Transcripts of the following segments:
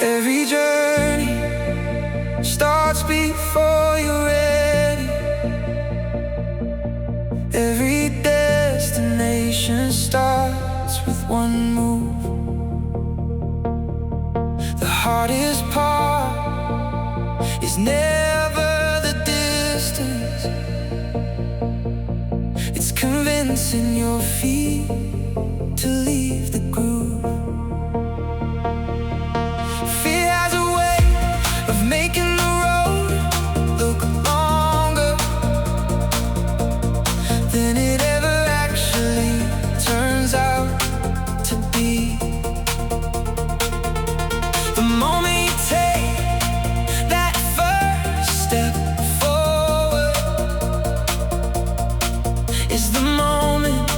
Every journey starts before you're ready. Every destination starts with one move. The hardest part is never the distance. It's convincing your feet to leave the groove. Fear has a way of making the road look longer than it ever actually turns out to be. The moment you take that first step forward is the moment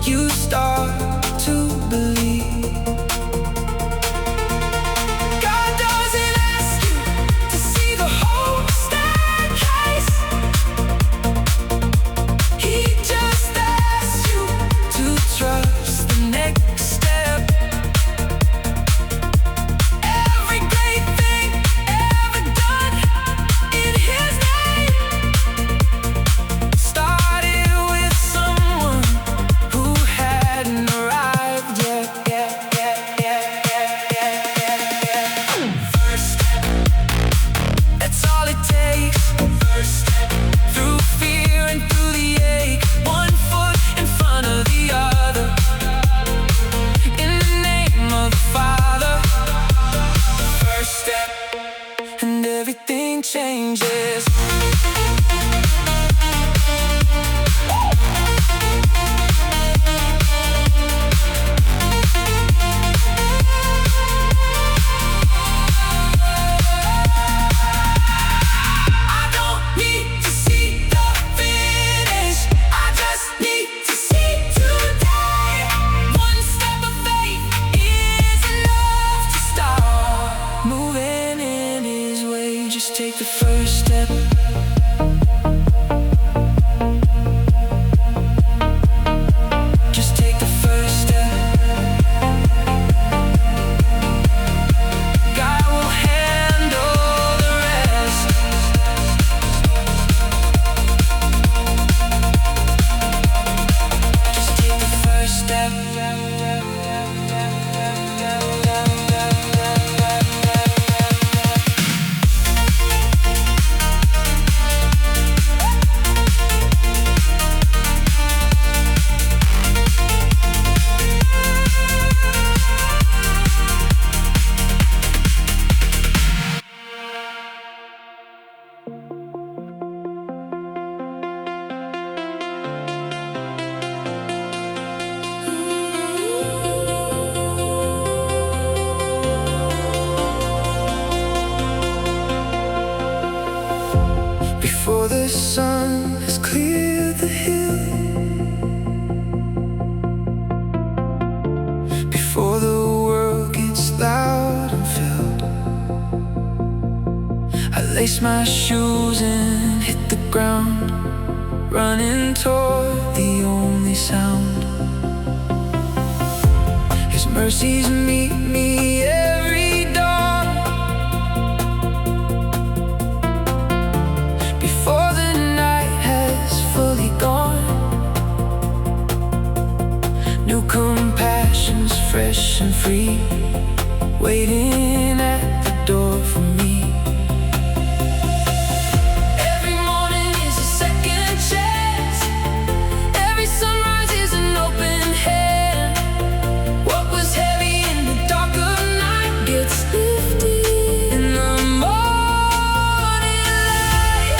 you start to believe. God doesn't ask you to see the whole staircase. He just asks you to trust the next step. Every great thing ever done in His name started with someone who hadn't arrived yet. First step, that's all it takes. First step, through fear and through the ache. One foot in front of the other, in the name of the Father. First step, and everything changes. I don't need to see the finish, I just need to see today. One step of faith is enough to start moving in His way. Just take the first step. Just take the first step. God will handle the rest. Just take the first step. Before the sun has cleared the hill, before the world gets loud and filled, I lace my shoes and hit the ground, running toward the only sound. His mercies meet me every dawn. Before the night has fully gone, new compassions, fresh and free, waiting at the door for me. Every morning is a second chance. Every sunrise is an open hand. What was heavy in the dark of night gets lifted in the morning light.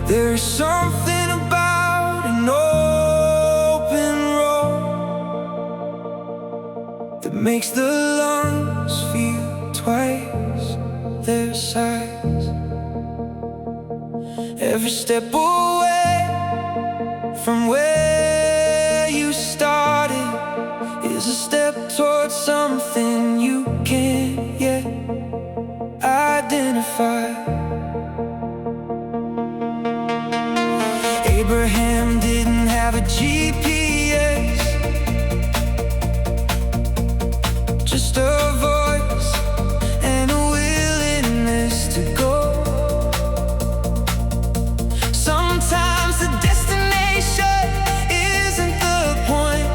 There's something about an open road that makes the lungs feel twice their size. Every step away from where you started is a step towards something you can't yet identify. Abraham didn't have a GPS, just a voice and a willingness to go. Sometimes the destination isn't the point.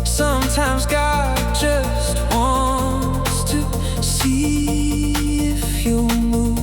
Sometimes God just wants to see if you'll move.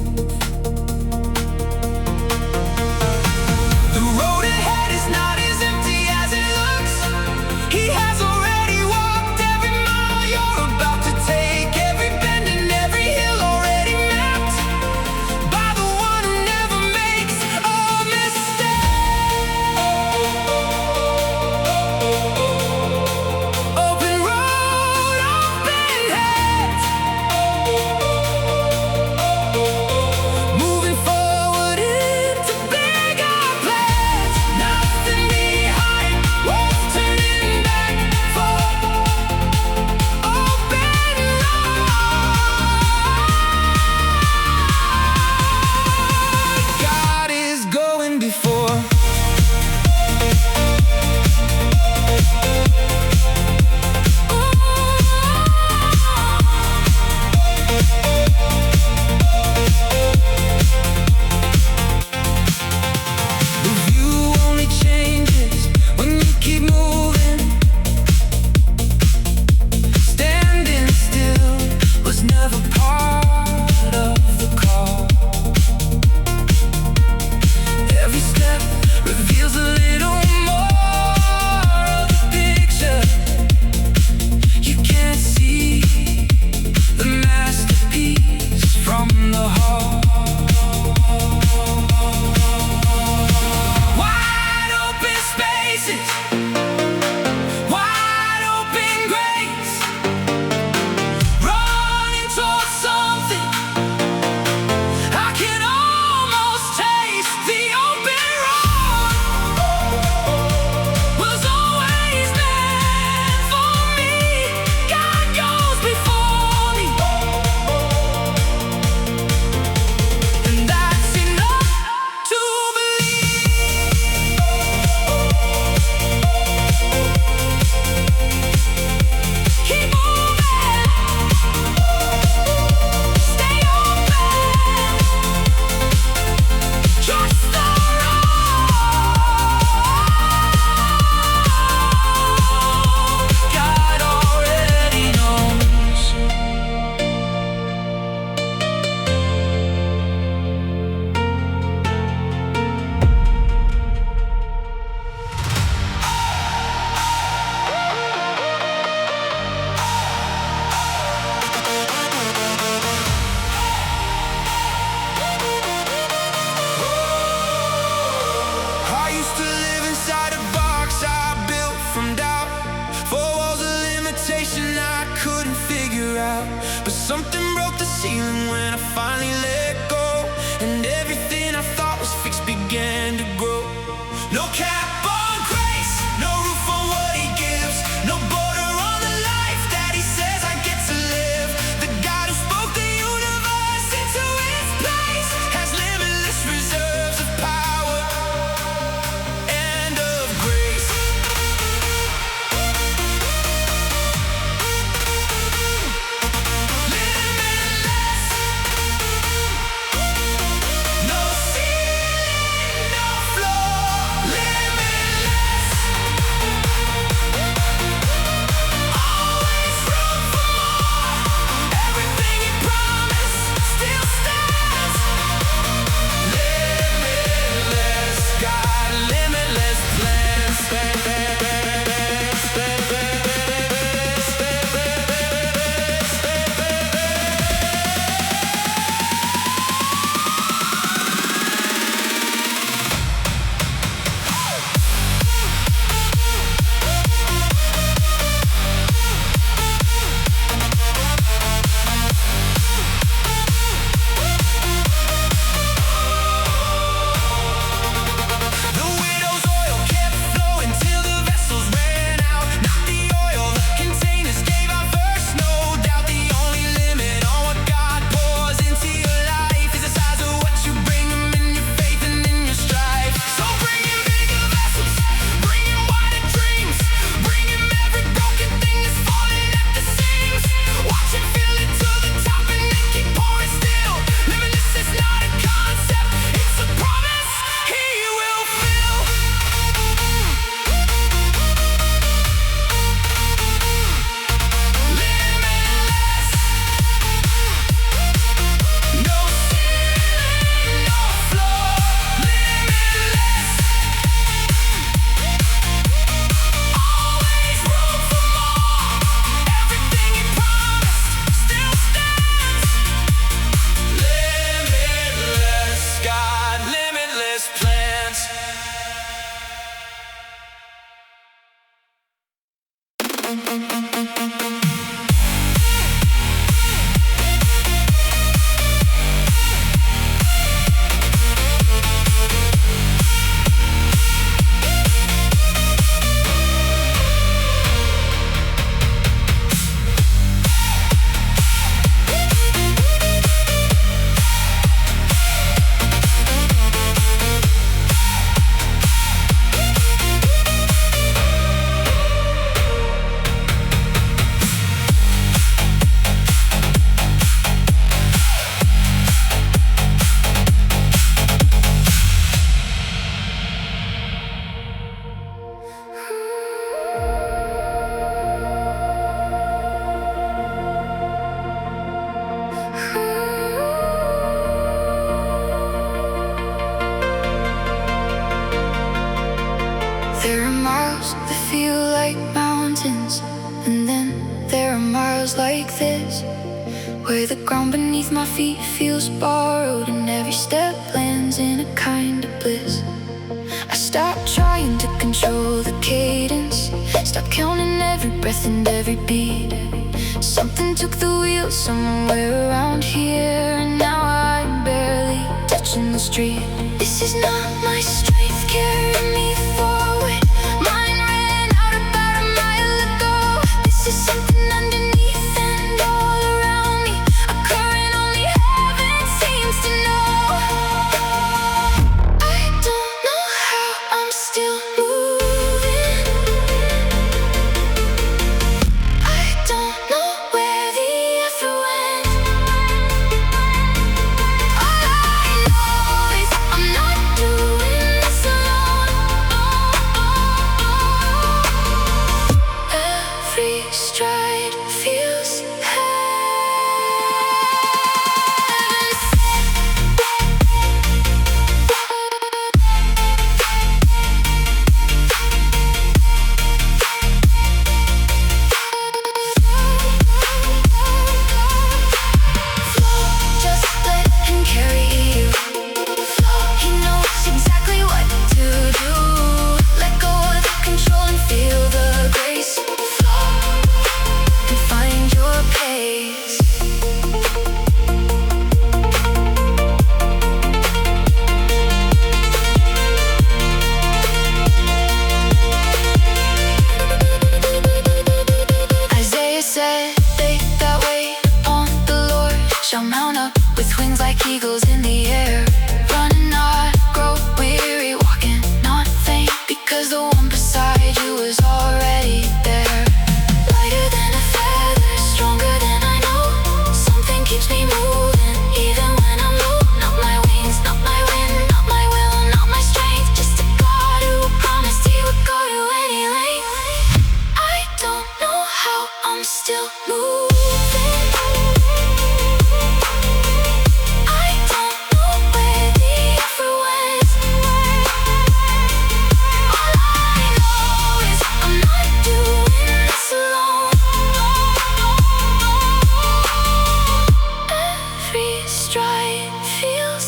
Something broke the ceiling when I finally let go, and everything I thought was fixed began to grow. No cap on grace, no roof on what he gives, no border on the life that he says I get to live. The God who spoke the universe into its place has limitless reserves of power and of grace. Limitless, this, where the ground beneath my feet feels borrowed, and every step lands in a kind of bliss. I stopped trying to control the cadence, stopped counting every breath and every beat. Something took the wheel somewhere around here, and now I'm barely touching the street. This is not my strength carrying me forward. Mine ran out about a mile ago. This is something underneath and all around me, a current only heaven seems to know. I don't know how I'm still moving. I don't know where the effort went. All I know is I'm not doing this alone. Every stride feels just let him carry you. He knows exactly what to do. Let go of the control and feel the grace. And find your pace. Isaiah said, they that wait on the Lord shall mount up with wings like eagles in the air. Run and not grow weary, walking not faint, because the one beside you is already there. Lighter than a feather, stronger than I know. Something keeps me moving, even when I'm low. Not my wings, not my wind, not my will, not my strength. Just a God who promised he would go to any length. I don't know how I'm still moving. I don't know where the effort went. All I know is I'm not doing this alone. Every stride feels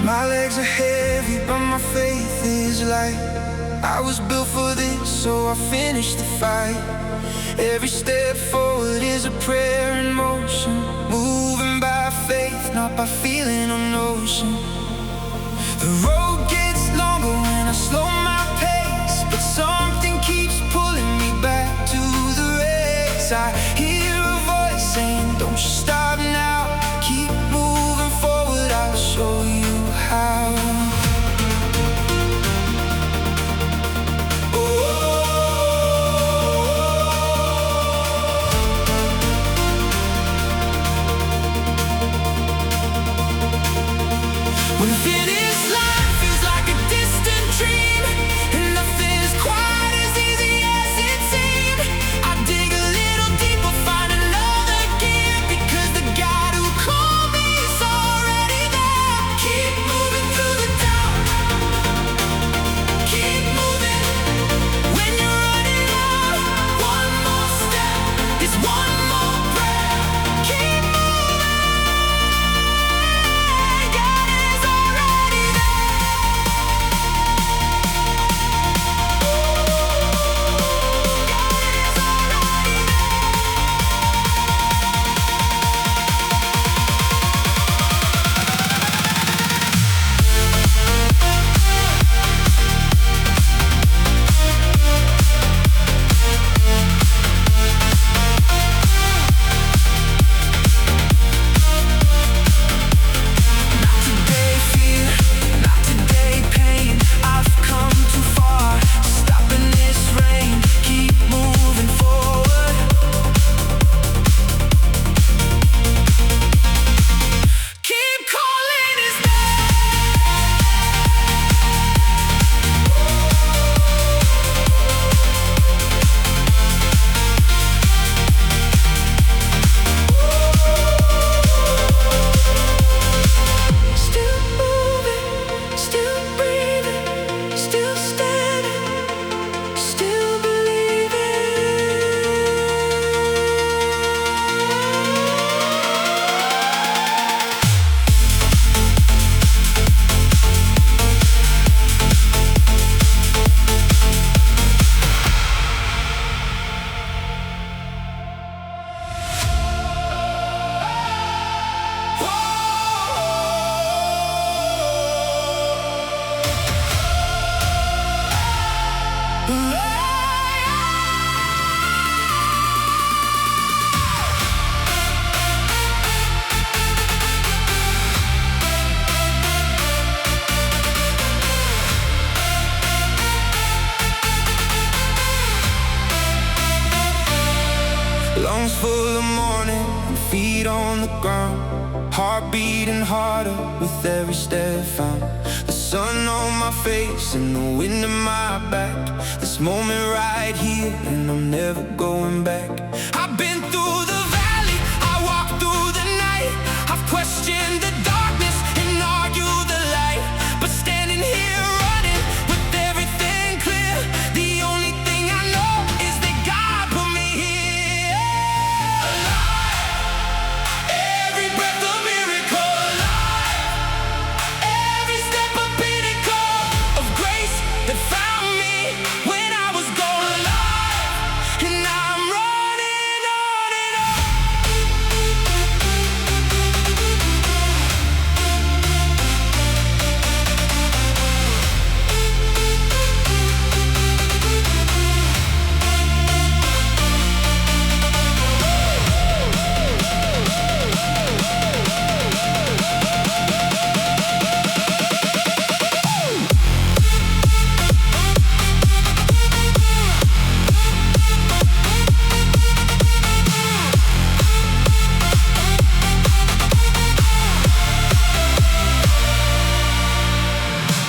My legs are heavy, but my faith is light. I was built for this, so I finished the fight. Every step forward is a prayer in motion, moving by faith, not by feeling or notion. The road gets longer when I slow my pace, but something keeps pulling me back to the race. I hear a voice saying, don't you stop now, keep moving forward, I'll show you how. When the finish line feels like a distant dream, and nothing's quite as easy as it seemed, I dig a little deeper, find Lungs full of morning, feet on the ground, heart beating harder with every step found. The sun on my face and the wind in my back. This moment right here and I'm never going back. I've been through the valley, I walked through the night. I've questioned the darkness and argued the light, but standing here running with everything clear, the only thing I know is that God put me here. Alive, every breath a miracle. Alive, every step a pinnacle of grace that found me when I was gone. Alive, and I'm running on and on.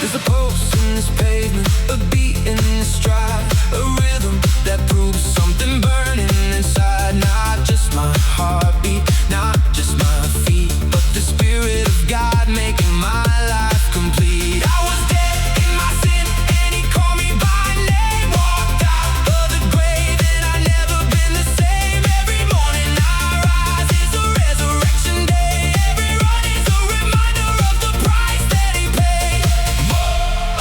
There's a pulse in this pavement, a beat in this stride, a rhythm that proves something burning inside. Not just my heartbeat, not just my feet, but the spirit of God making my life complete. I was dead in my sin and He called me by name. Walked out of the grave and I've never been the same. Every morning I rise is a resurrection day. Every run is a reminder of the price that He paid.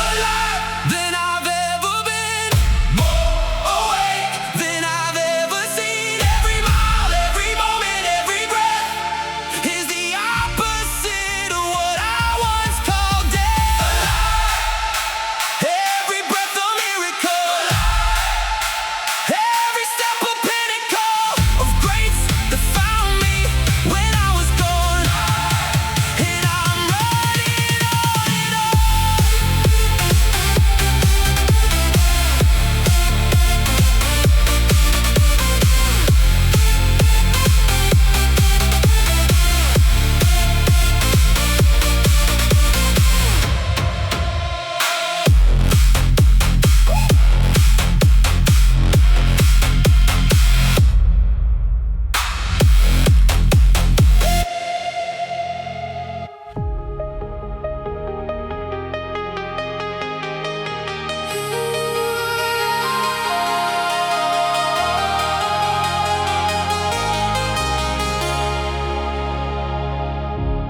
Alive than I've ever been, more awake than I've ever seen. Every mile, every moment, every breath is the opposite of what I once called death. Alive, every breath a miracle. Alive, every step a pinnacle of grace that found me when I was gone. And I'm running on and on.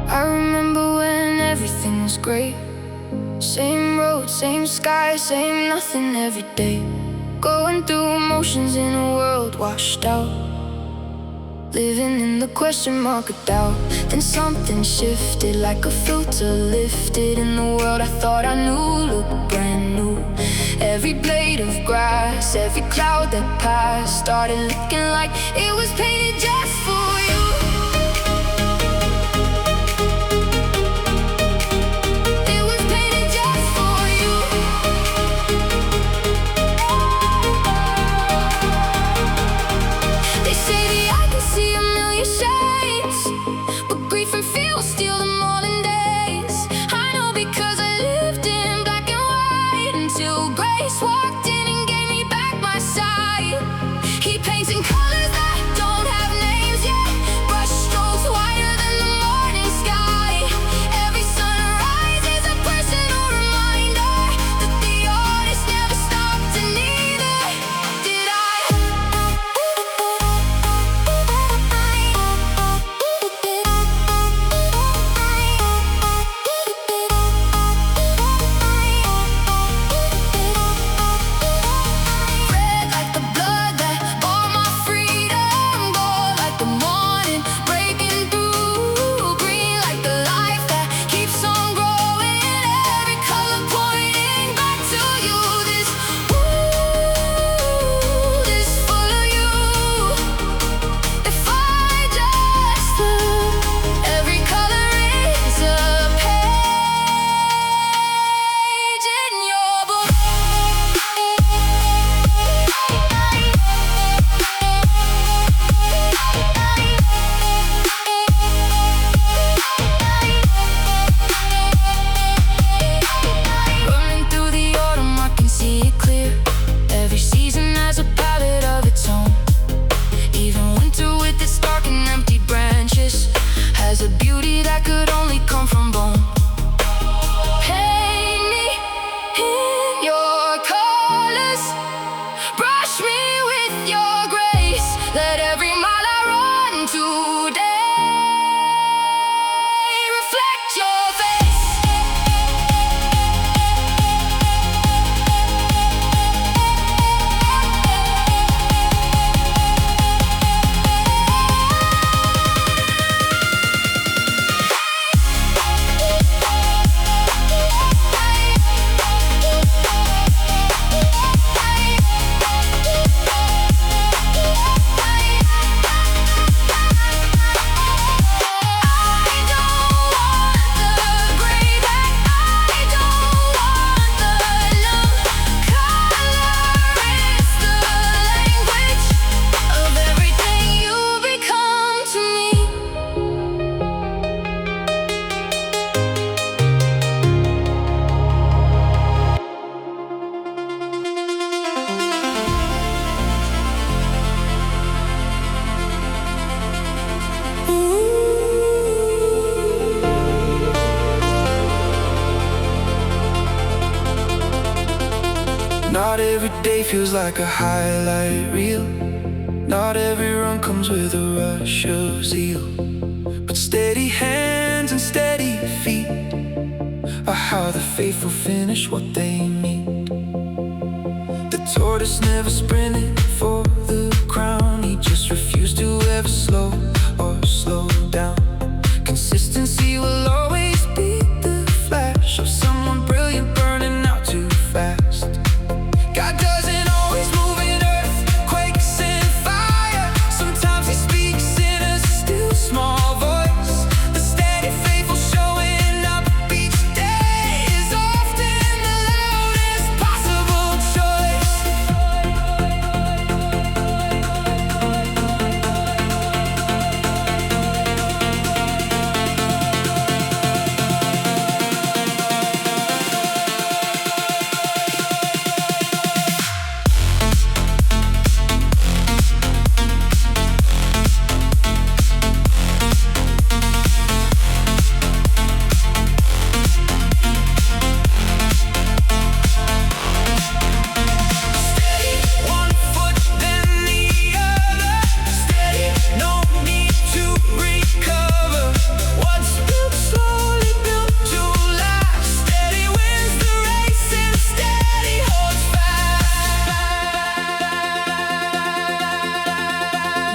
I remember when everything was great. Same road, same sky, same nothing every day. Going through emotions in a world washed out, living in the question mark of doubt. Then something shifted like a filter lifted, in the world I thought I knew looked brand new. Every blade of grass, every cloud that passed started looking like it was painted just for you. It was painted just for you. They say the eye can see a million shades, but grief and fear will steal the morning days. I know because I lived in black and white until grace walked in and gave me back my sight. He paints in colors that don't have names yet, brush strokes wider than the morning sky. Every sunrise is a personal reminder that the artist never stopped, and neither did I. Not every day feels like a highlight reel. Not every run comes with a rush of zeal. But steady hands and steady feet are how the faithful finish what they need. The tortoise never sprinted for the crown. He just refused to ever slow or slow down. Consistency will always beat the flash of someone brilliant burning out too fast. God doesn't always move in earthquakes and fire. Sometimes he speaks in a still small voice. The steady faithful showing up each day is often the loudest possible choice.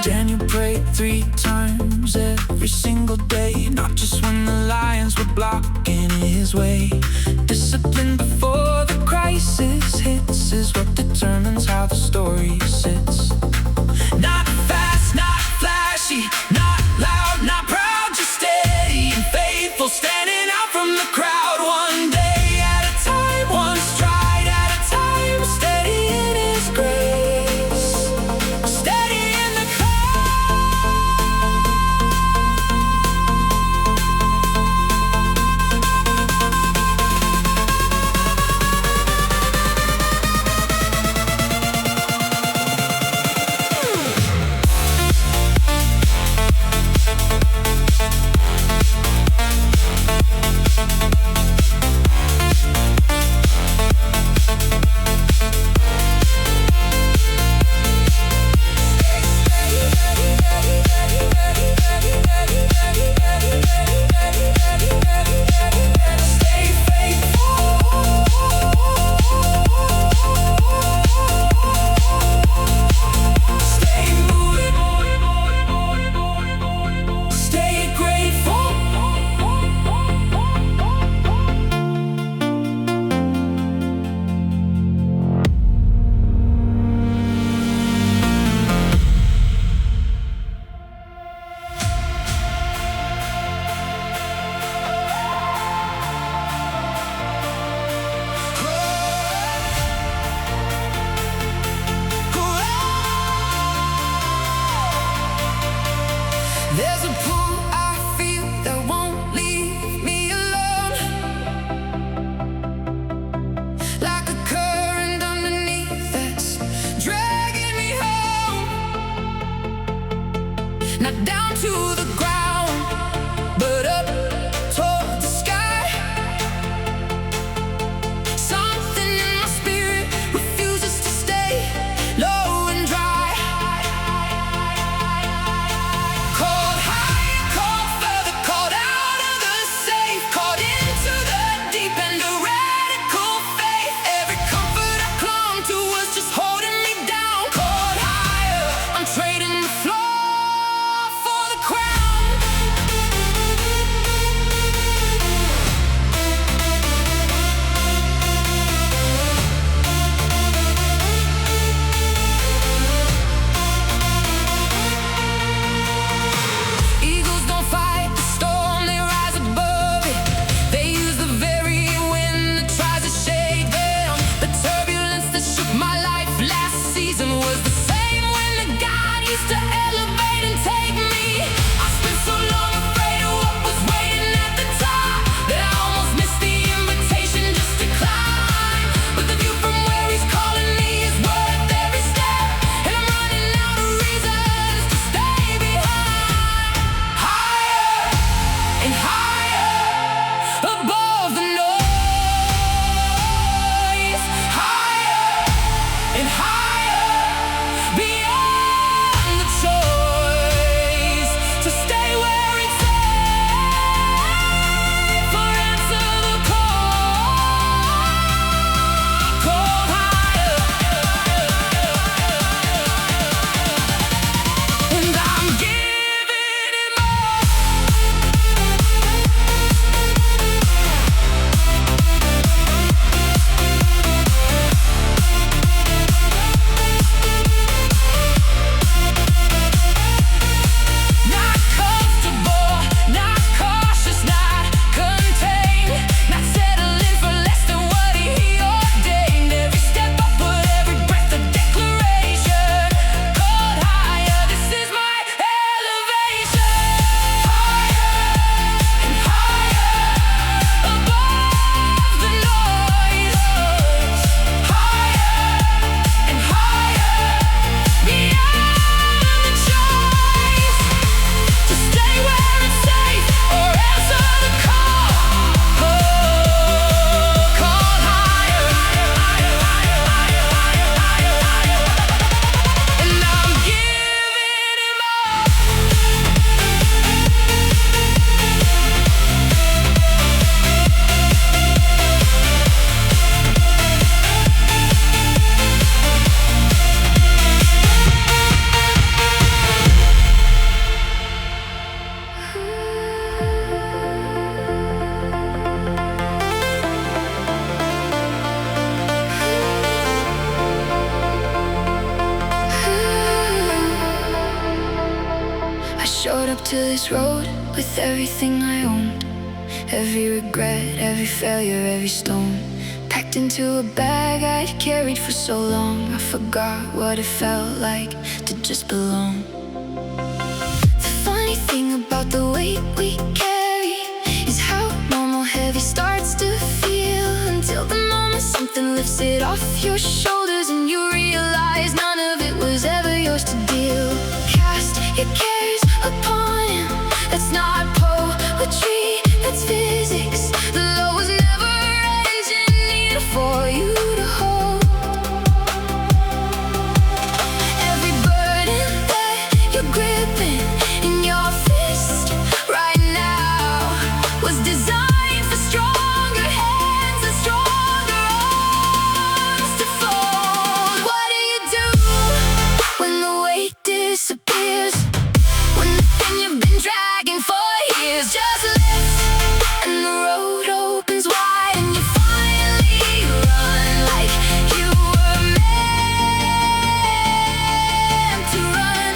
Daniel prayed 3 times every single day, not just when the lions were blocking his way. Discipline before the crisis hits is what determines how the story sits. Not fast, not flashy, not loud, not proud, just steady and faithful, standing out from the crowd. One day at a time, one stride at a time, steady in his grace, steady in the There's a pull I feel that won't leave me alone, like a current underneath that's dragging me home. Not down to the ground, but up toward the sky. Something in my spirit refuses to stay low and dry. Called higher, called further, called out of the safe, called into the deep end, a radical faith. Every comfort I clung to was just holding me down. Called higher, I'm trading the floor for the crown. I showed up to this road with everything I owned, every regret, every failure, every stone, packed into a bag I'd carried for so long. I forgot what it felt like to just belong. The funny thing about the weight we carry is how normal heavy starts to feel, until the moment something lifts it off your shoulders and you realize none of it was ever yours to deal. Cast your cares upon him. That's not poetry, that's physics. The load was never engineered for you to hold. Every burden that you're gripping in your fist right now was designed for stronger hands and stronger arms to fold. What do you do when the weight disappears? When the thing you've been dragging for years just lifts and the road opens wide and you finally run like you were meant to run.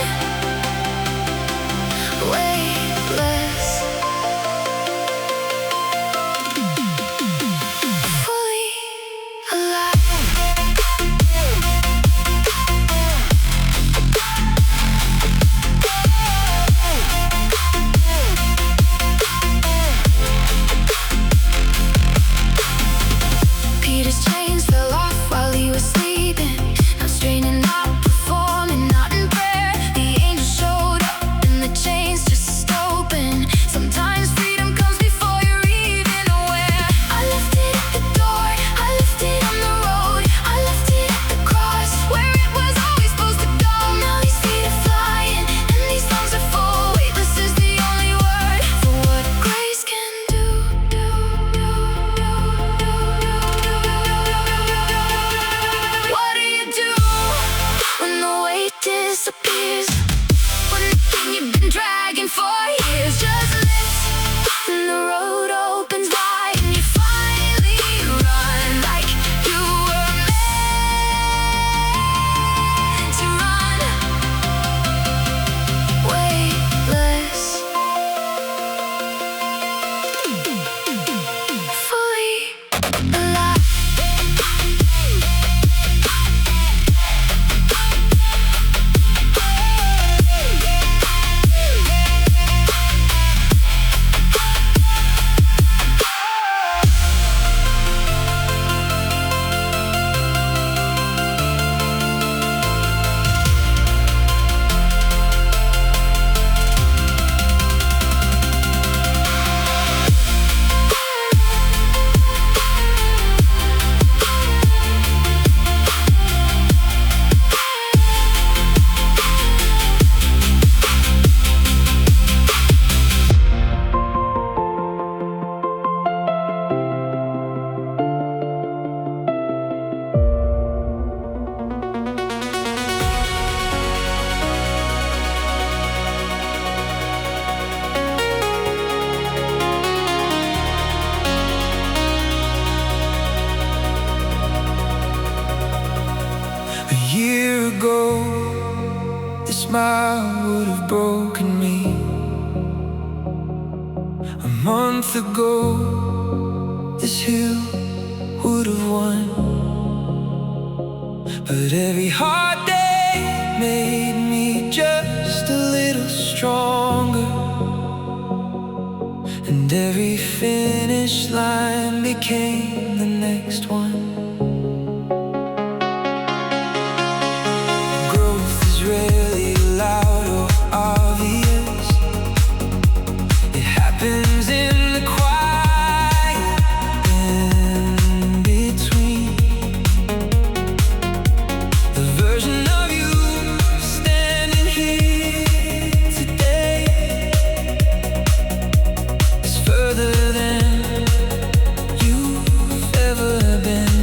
Weightless, fully alive. Peter's chains fell off while he was sleeping. Not straining, not performing, not in prayer. The angel showed up and the chains just open. Sometimes freedom comes before you're even aware. I left it at the door, I left it on the road, I left it at the cross where it was always supposed to go. Now these feet are flying and these lungs are full. Weightless is the only word for what grace can do. What do you do when the weight disappears? When the thing you've been dragging for years just lifts and the road opens wide and you finally run like you were meant to run. Weightless, fully alive. A year ago, this smile would have broken me. A month ago, this hill would have won. But every hard day made me just a little stronger, and every finish line became the next one. Growth is rarely loud or obvious. It happens in the quiet in between. The version of you standing here today is further than you've ever been.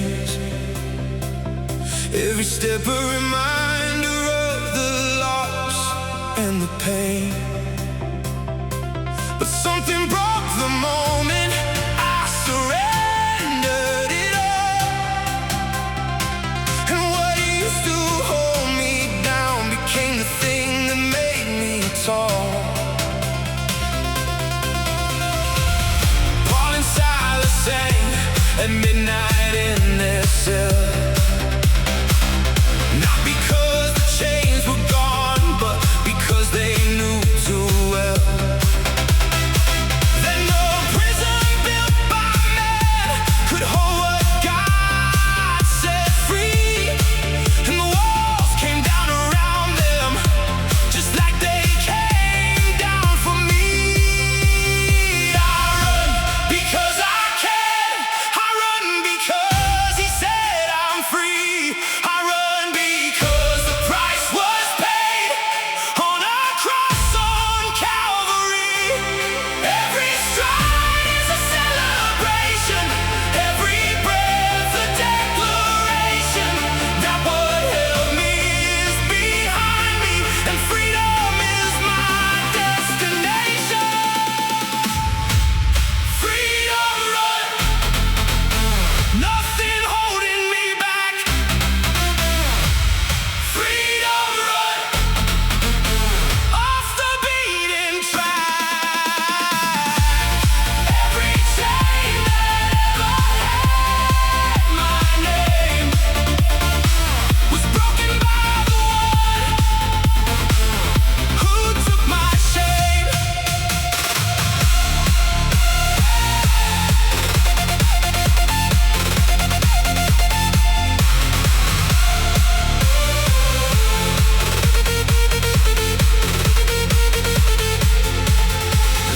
chains. Every step a reminder of the loss and the pain. But something broke the moment I surrendered it all. And what used to hold me down became the thing that made me tall. Paul and Silas sang at midnight in their cell. Not because the chains were gone, but because they knew too well that no prison built by man could hold what God set free. And the walls came down around them, just like they came down for me. I run because I can. I run because He said I'm free. I run because the price was paid on a cross on Calvary. Every stride is a celebration, every breath a declaration that what held me is behind me, and freedom is my destination. Freedom run, nothing holding me back. Freedom run, off the beaten track. Every chain that ever had my name was broken by the one who took my shame.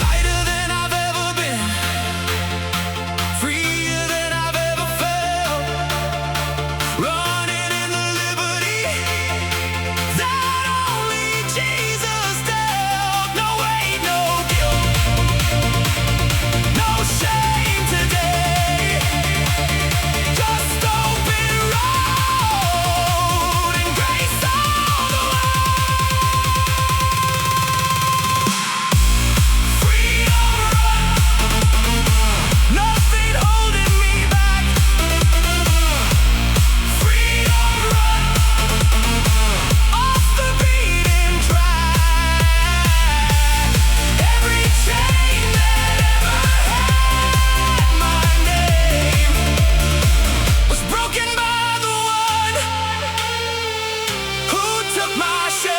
Lighter than I've ever been, freer than I've ever felt, running in the liberty that only Jesus dealt. No weight, no guilt, no shame today, just open road and grace all the way. Freedom run, nothing holding me back. Freedom run, off the beaten track. Every chain that ever had my name was broken by the one who took my shame.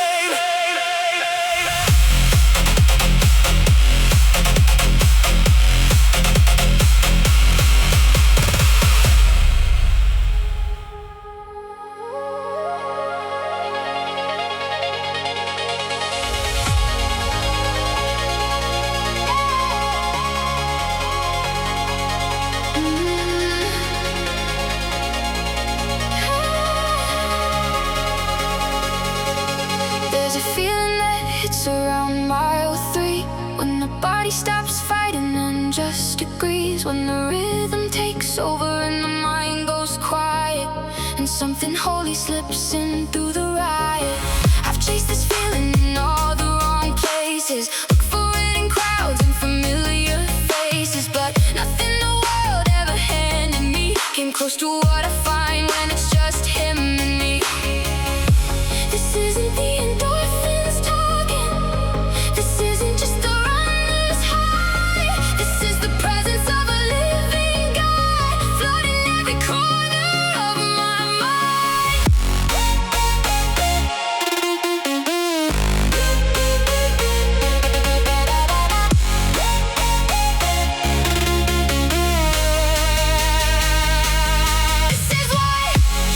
There's a feeling that hits around mile 3, when the body stops fighting and just agrees, when the rhythm takes over and the mind goes quiet, and something holy slips in through the riot. I've chased this feeling in all the wrong places, look for it in crowds and familiar faces, but nothing the world ever handed me came close to what I find when it's just Him and me. This isn't the endorphins talking. This isn't just the runner's high. This is the presence of a living God, flooding every corner of my mind. This is what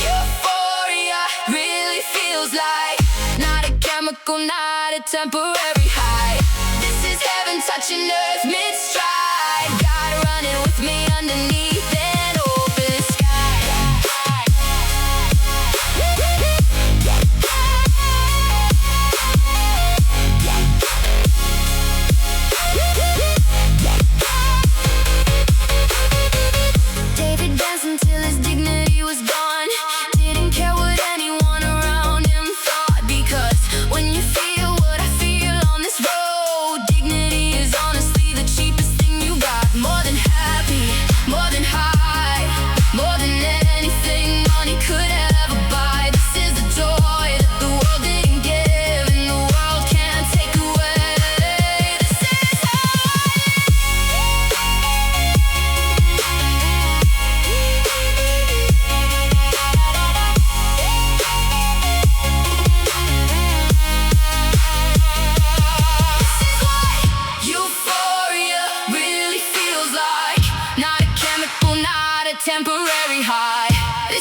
euphoria really feels like. Not a chemical, not a temporary high. This is heaven touching earth mid-stride. God running with me underneath an open sky. David danced until his dignity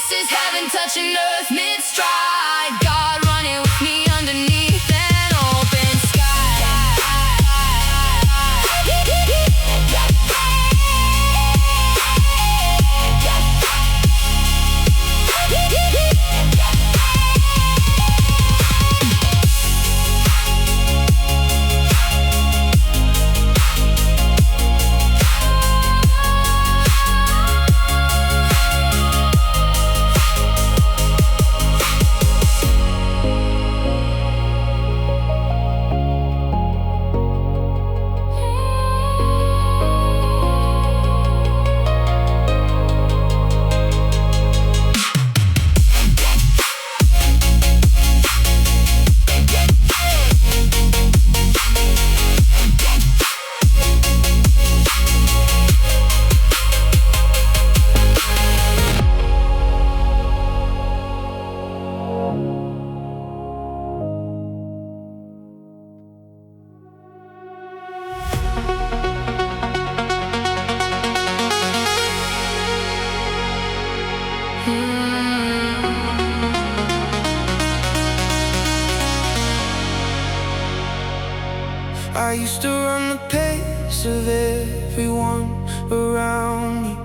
This is heaven touching earth mid-stride. God running with me underneath an open sky. I used to run the pace of everyone around me,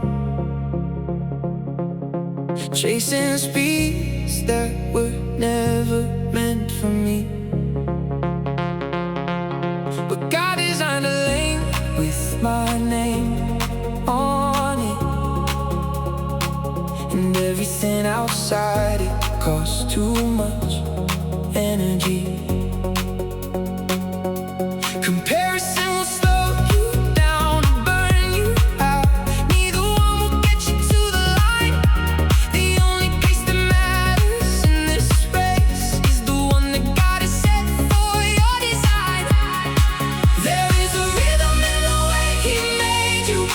chasing speeds that were never meant for me. But God designed a lane with my name on it, and everything outside it costs too much energy. Comparison will slow you down and burn you out. Neither one will get you to the line. The only pace that matters in this race is the one that God has set for your design. There is a rhythm in the way He made you,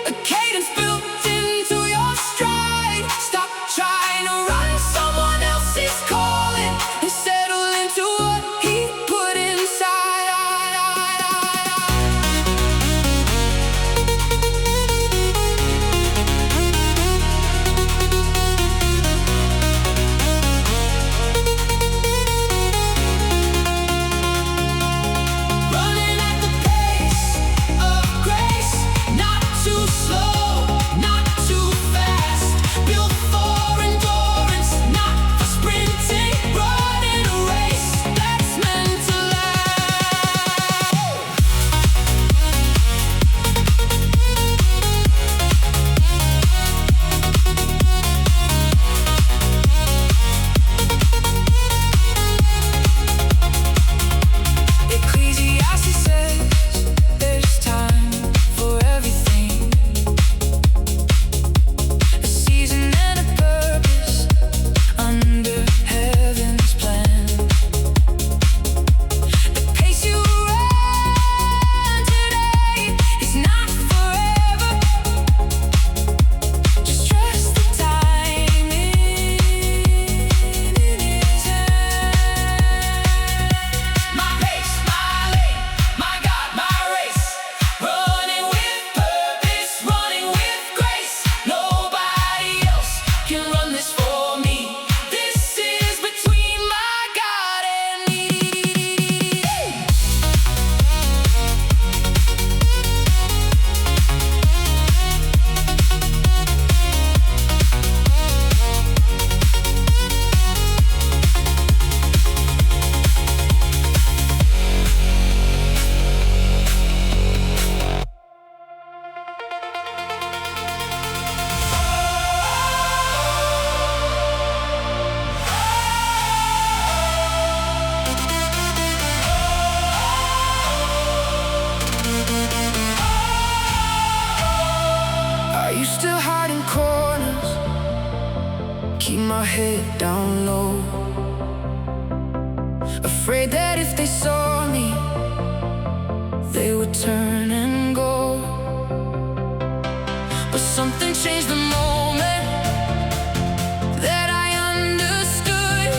a cadence built into your stride. Stop trying to run someone else's calling and settle into what He put inside. Running at the pace of grace, not too slow, not too fast. Built for endurance, not for sprinting. Running a race that's meant to last. Ecclesiastes says there's time for everything, a season and a purpose under heaven's plan. The pace you run today is not forever. Just trust the timing in His hand. My pace, my lane, my God, my race. Running with purpose, running with grace. Nobody else can run this for me. This is between my God and me. I used to hide in corners, keep my head down low, afraid that if they saw me, they would turn and go. But something changed the moment that I understood.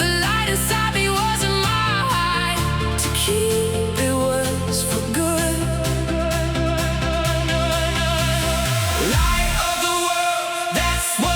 The light inside me wasn't mine to keep, it was for good. Light of the world, that's what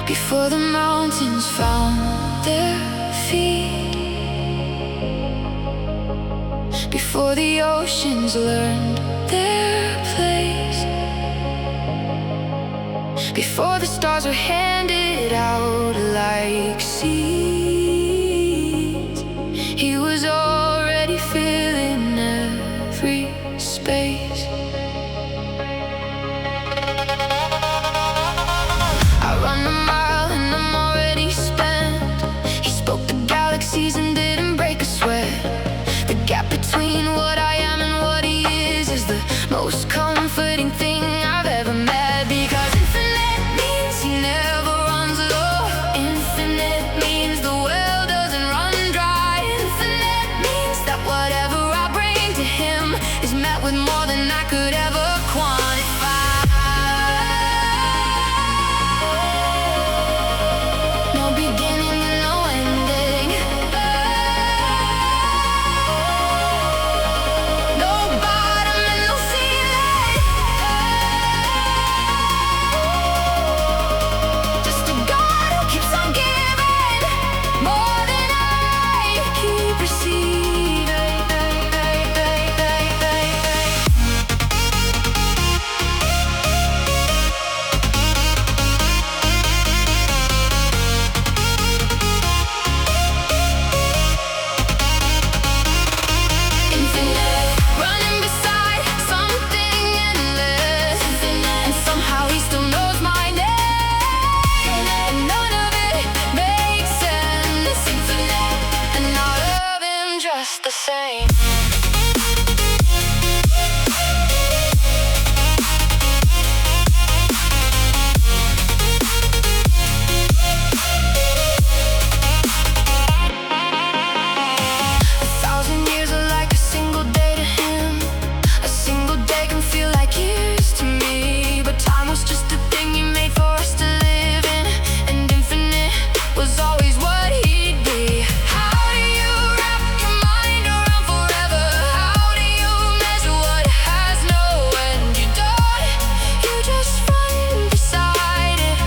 before the mountains found their feet, before the oceans learned their place, before the stars were handed out like seeds. He was already filling every space. I run a mile and I'm already spent. He spoke the galaxies and didn't break a sweat. The gap between what I am and what he is the most comforting thing I've ever met. Because infinite means he never runs low. Infinite means the well doesn't run dry. Infinite means that whatever I bring to him is met with more than I could ever quantify. No beginning and no ending. No bottom and no ceiling. Just a God who keeps on giving more than I keep receiving. Infinite, running beside something endless. And somehow he still knows my name. And none of it makes sense. Infinite, and I love him just the same. A thousand years are like a single day to him. A single day can feel like years to me. But time was just a thing he made for us to live in. And infinite was always what he'd be. How do you wrap your mind around forever? How do you measure what has no end? You don't, you just run beside it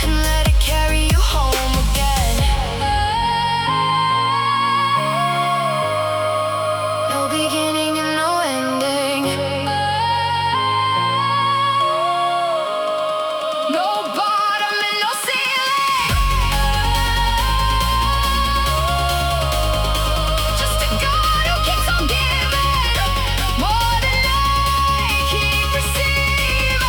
and let it carry you home again. No beginning and no ending. No bottom and no ceiling. Just a God who keeps on giving more than I keep receiving.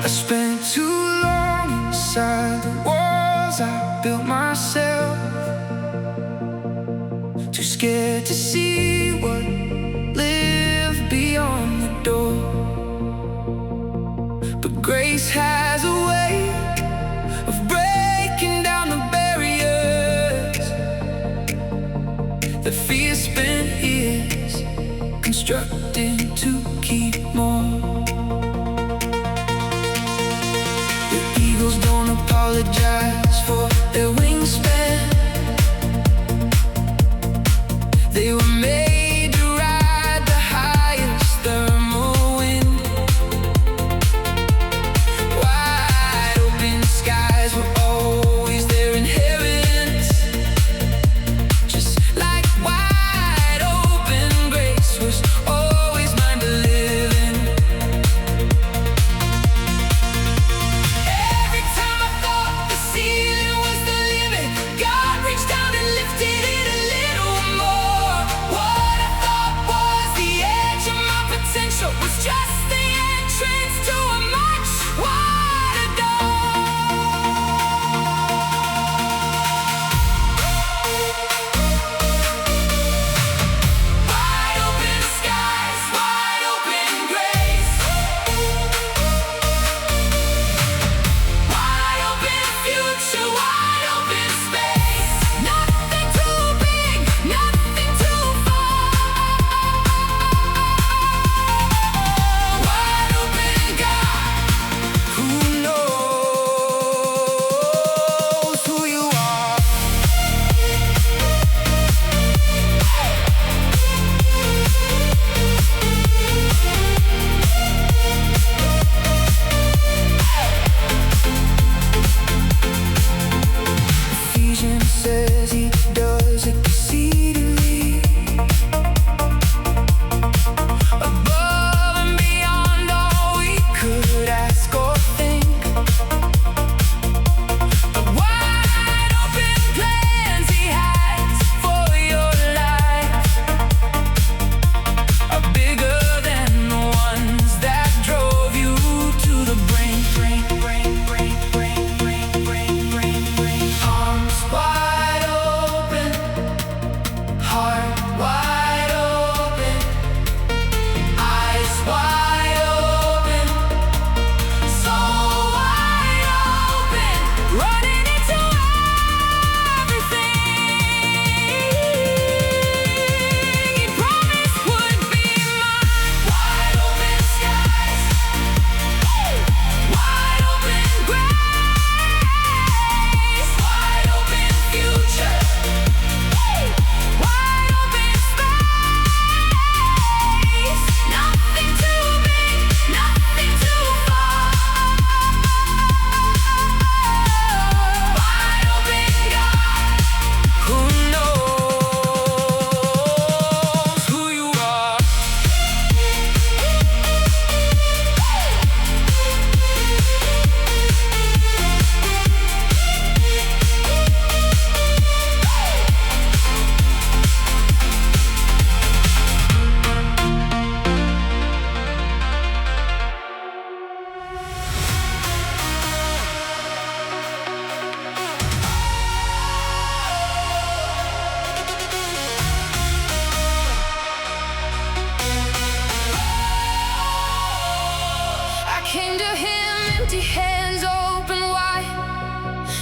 I spent too long inside the walls I built myself. Too scared to see what lived beyond the door. But grace has a way of breaking down the barriers that fear spent years constructing to keep more. The eagles don't apologize for their wingspan. They were made to ride the highest thermal wind. Wide open skies were all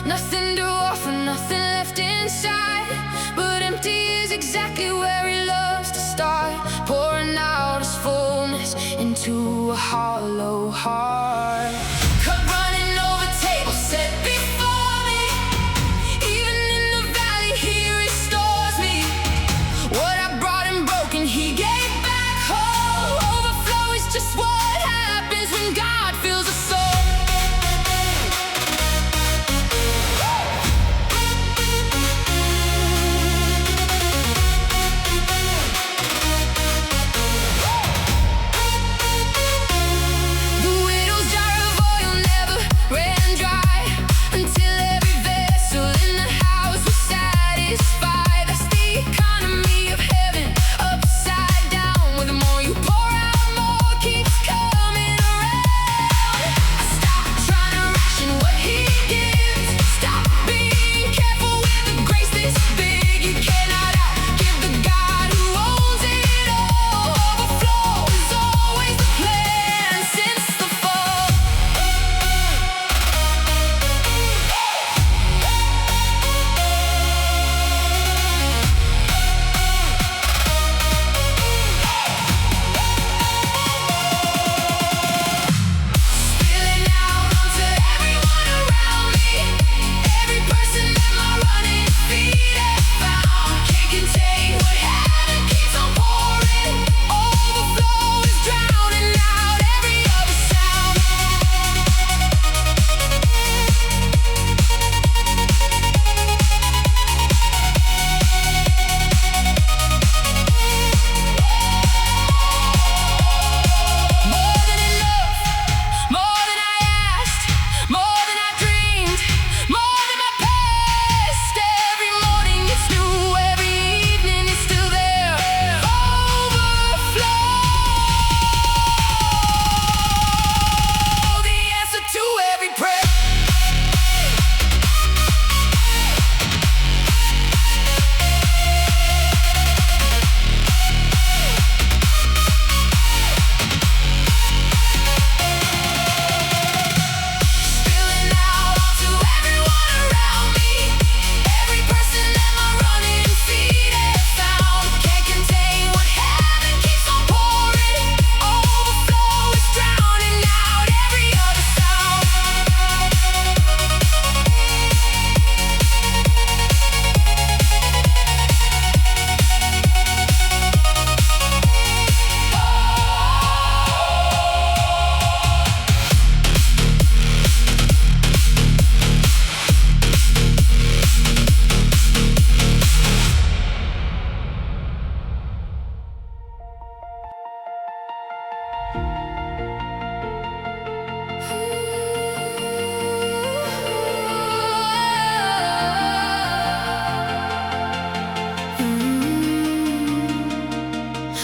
Nothing to offer, nothing left inside, but empty is exactly where he loves to start, pouring out his fullness into a hollow heart. Cup running over, table set before me. Even in the valley he restores me. What I brought him broken he gave back whole. Overflow is just what happens when God fills a soul.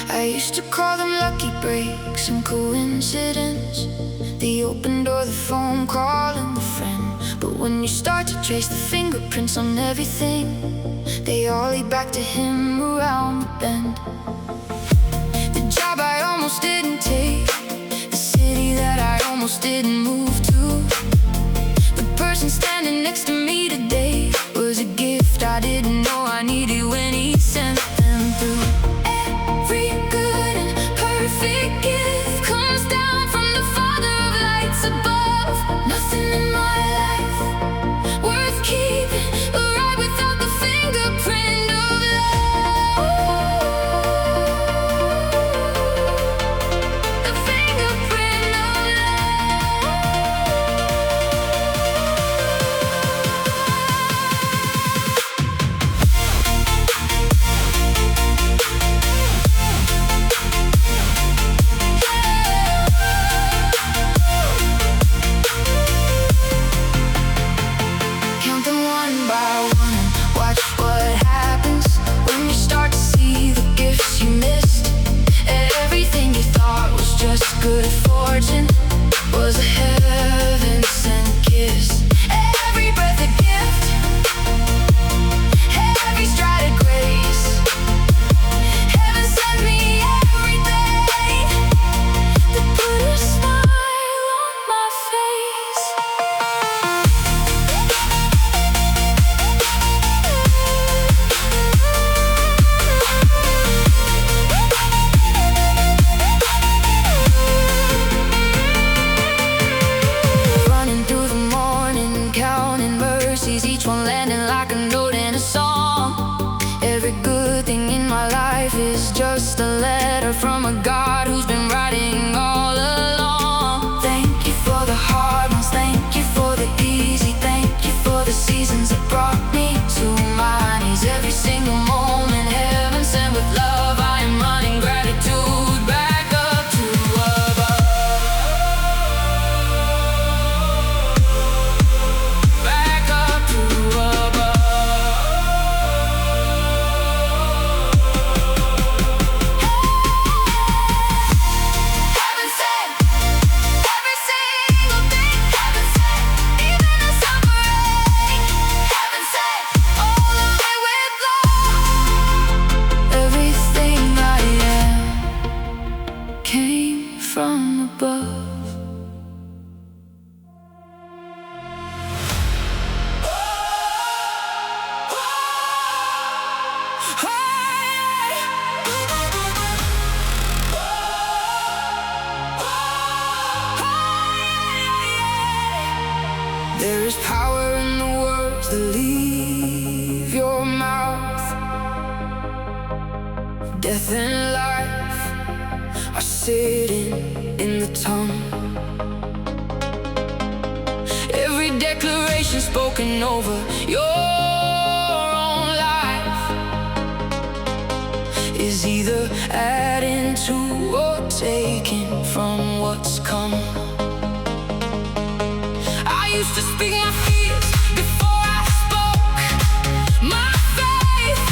I used to call them lucky breaks and coincidence, the open door, the phone call, and the friend. But when you start to trace the fingerprints on everything, they all lead back to him around the bend. The job I almost didn't take, the city that I almost didn't move to, the person standing next to me today was a gift I didn't know I needed when he sent them through. Every good and perfect gift comes down from the Father of lights above. Nothing in my life worth keeping right without the fingerprint of love. The fingerprint of love. There is power in the words that leave your mouth. Death and life are sitting in the tongue. Every declaration spoken over your own life is either adding to or taking from what's come. I used to speak my fears before I spoke my faith.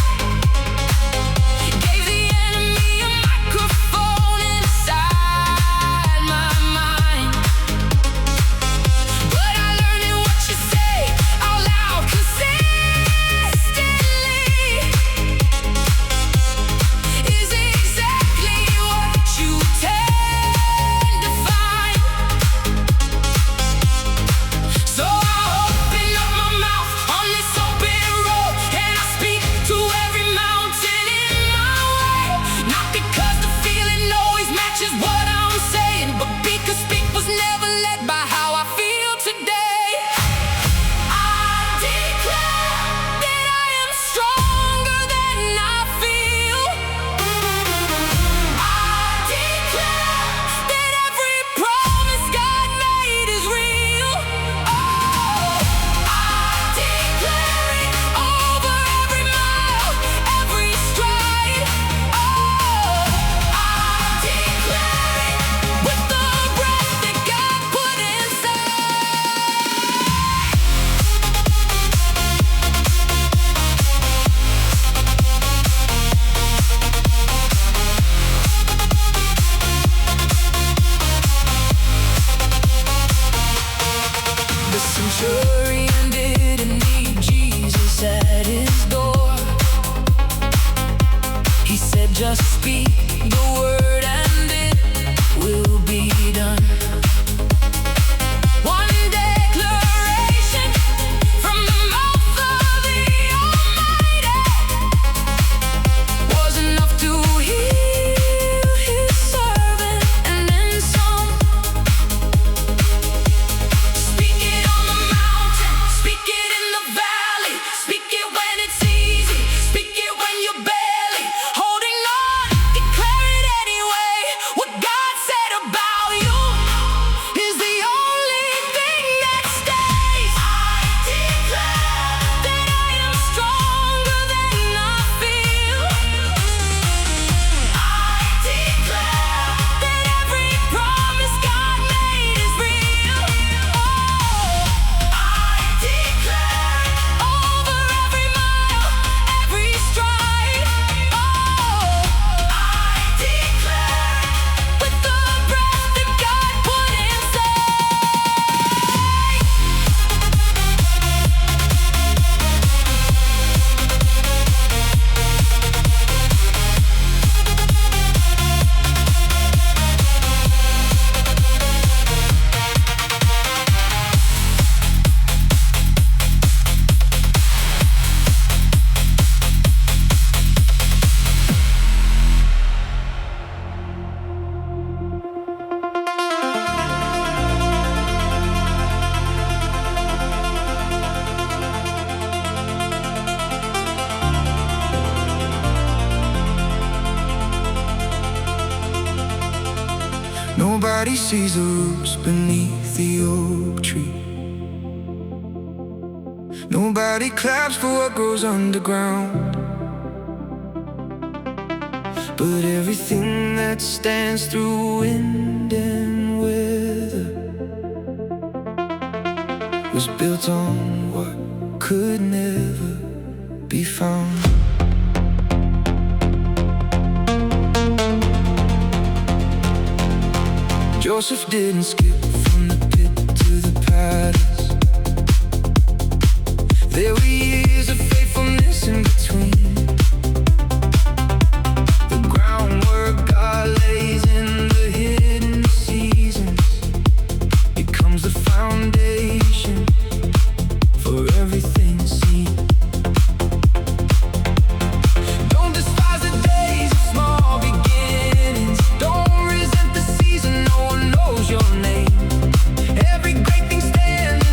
Gave the enemy a microphone inside my mind. But I learned that what you say out loud consistently is exactly what you tend to find. So I open up my mouth on this open road, and I speak to every mountain in my way. Not because the feeling always matches what I'm saying, but because speak was never led by how I feel today. I declare that I am stronger than I feel. I declare that every promise God made is real. Oh, I declare it over every mile, every stride. Oh, I declare it with the breath that God put inside. The centurion didn't need Jesus at his door. He said, just speak the word and it will be done. One declaration from the mouth of the Almighty was enough to heal his servant and then some. Speak it on the mountain, speak it in the valley, speak it when it's easy, speak it when you're barely holding on. Declare it anyway. What God said about you is the only thing that stays. I declare that I am stronger than I feel. I declare that every promise God made is real. Oh, I declare over every mile, every stride. Oh, I declare with the breath that God put inside. Nobody sees the roots beneath the oak tree. Nobody claps for what grows underground. But everything that stands through wind and weather was built on what could never be found. Joseph didn't skip from the pit to the palace. There were years of faithfulness in between. The groundwork God lays in the hidden seasons becomes the foundation for everything seen. Don't despise the days of small beginnings. Don't resent the season, no one knows your name. Every great thing stands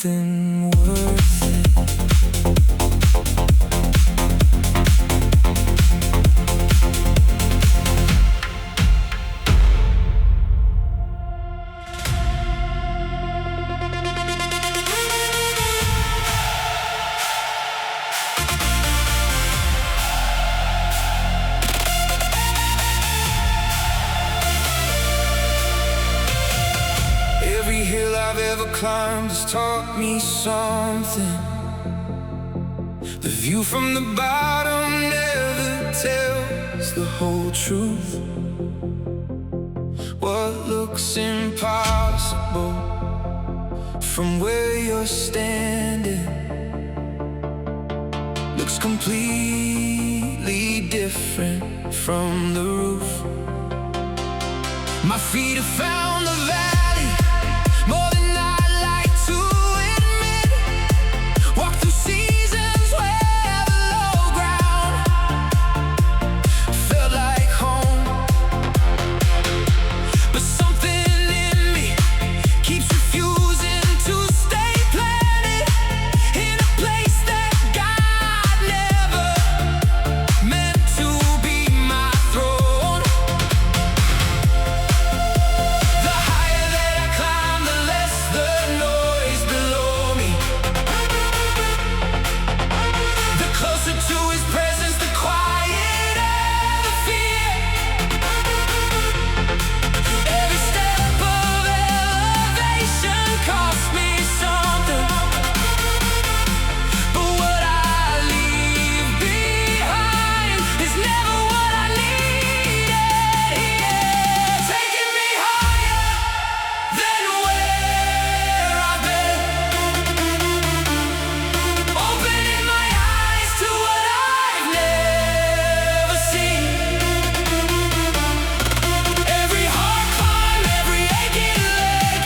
something worth it. Every hill I've ever climbed has taught me something. The view from the bottom never tells the whole truth. What looks impossible from where you're standing looks completely different from the roof. My feet have found the valley more than I'd like to admit. Walk through seasons where the low ground felt like home. But something in me keeps refusing to stay planted in a place that God never meant to be my throne. The higher that I climb, the less the noise below me. The closer to His presence, the quieter the fear. Every step of elevation cost me something, but what I leave behind is never what I needed. Yeah. Taking me higher than where I've been, opening my eyes to what I've never seen. Every hard climb, every aching leg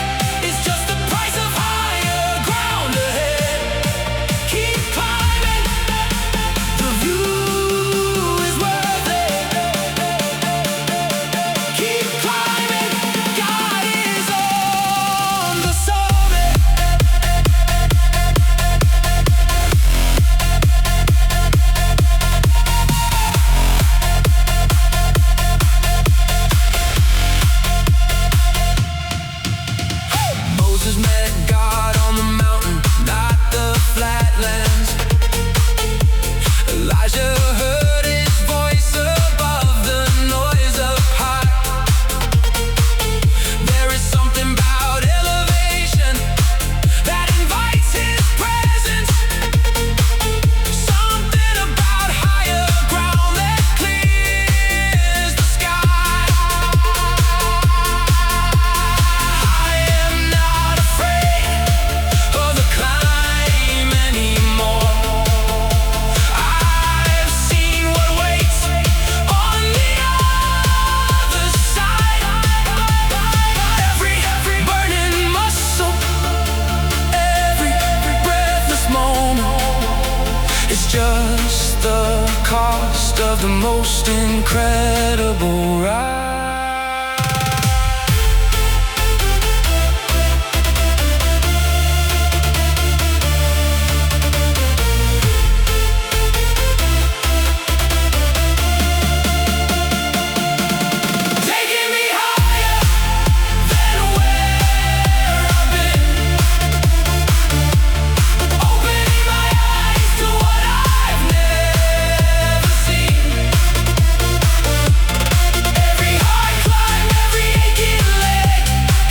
is just the price of higher ground ahead. Keep climbing, the view is worth it. Keep climbing, God is on the summit. Moses met God on the mountain, not the flatlands. Elijah heard His voice above the noise up high. There is something about elevation that invites His presence. Something about higher ground that clears the sky. I am not afraid of the climb anymore. I've seen what waits on the other side. Every burning muscle, every breathless moment is just the cost of the most incredible ride. Taking me higher than where I've been, opening my eyes to what I've never seen. Every hard climb, every aching leg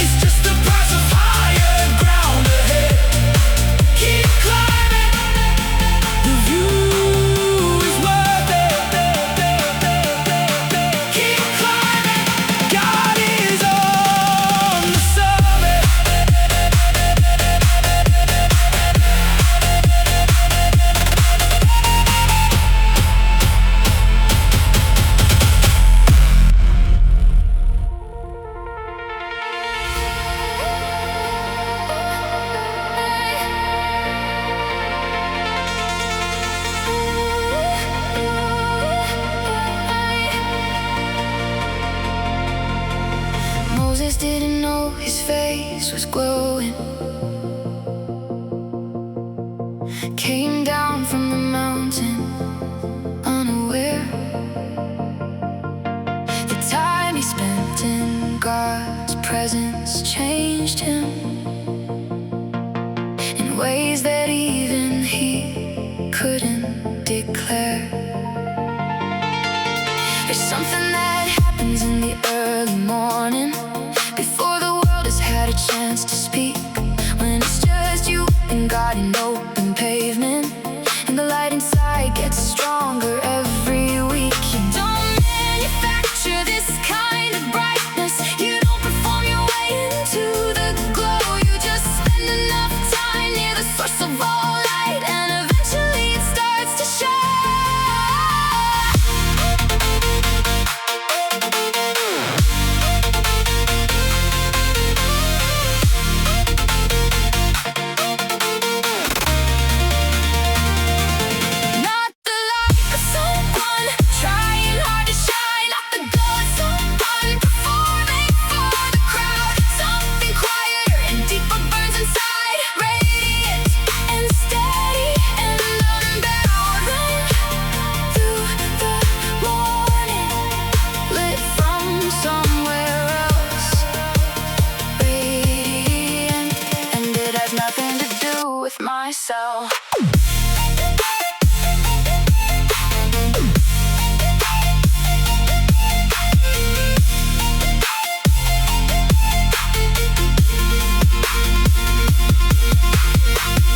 is just the price of higher ground ahead. Keep climbing, the view is worth it. Keep climbing, God is on the summit. Moses didn't know his face was glowing. presence changed him in ways that even he couldn't declare. There's something that happens in the early morning, before the world has had a chance to speak, when it's just you and God in open pavement, and the light inside gets stronger every week. You don't manufacture this kind of brightness, you don't perform your way into the glow. You just spend enough time near the source of all light, and eventually it starts to shine. Not the light of someone trying hard to shine, not the glow of someone performing for the crowd. Something quieter and deeper burns inside, radiant and steady and unbound. Run through the morning, lit from somewhere else, radiant, and it has nothing to do with myself.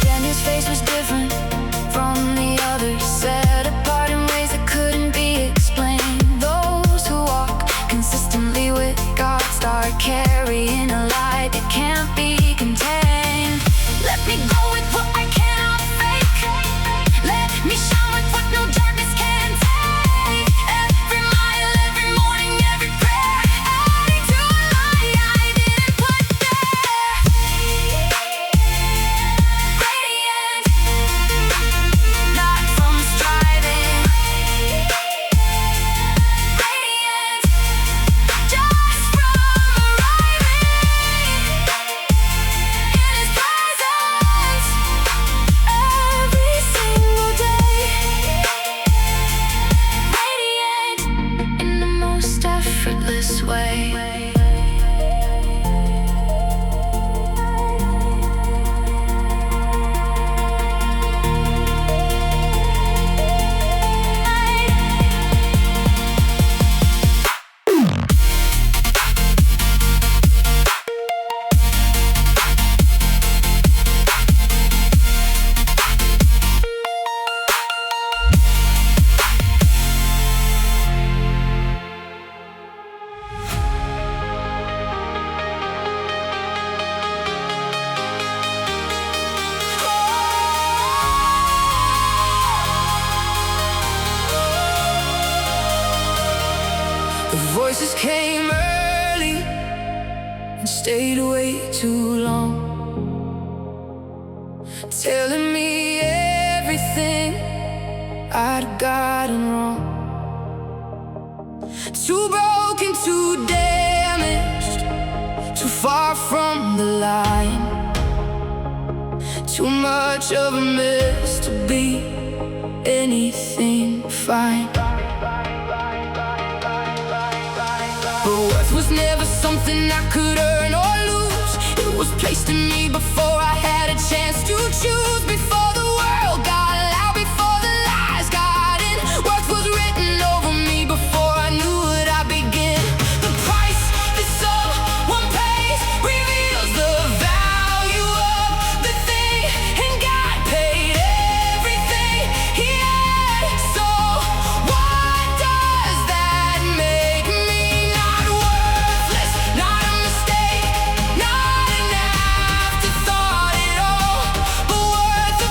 Daniel's face was different from the others, set apart in ways that couldn't be explained. Those who walk consistently with God start carrying a light that can't be contained. Let me go with what I cannot fake. Let me shine with what no darkness can take. Every mile, every morning, every prayer, adding to a light I didn't put there. Radiant, not from striving. Radiant, just from arriving in His presence every single day. Radiant in the most effortless way. The voices came early and stayed away too long, telling me everything I'd gotten wrong. Too broken, too damaged, too far from the line, too much of a mess to be anything fine. But worth was never something I could earn or lose. It was placed in me before I had a chance to choose. Before the world got loud, before the lies got in, worth was written over me before I knew what I begin. The price that someone pays reveals the value of the thing, and God paid everything He had. So what does that make me? Not worthless, not a mistake, not an afterthought at all, but worth the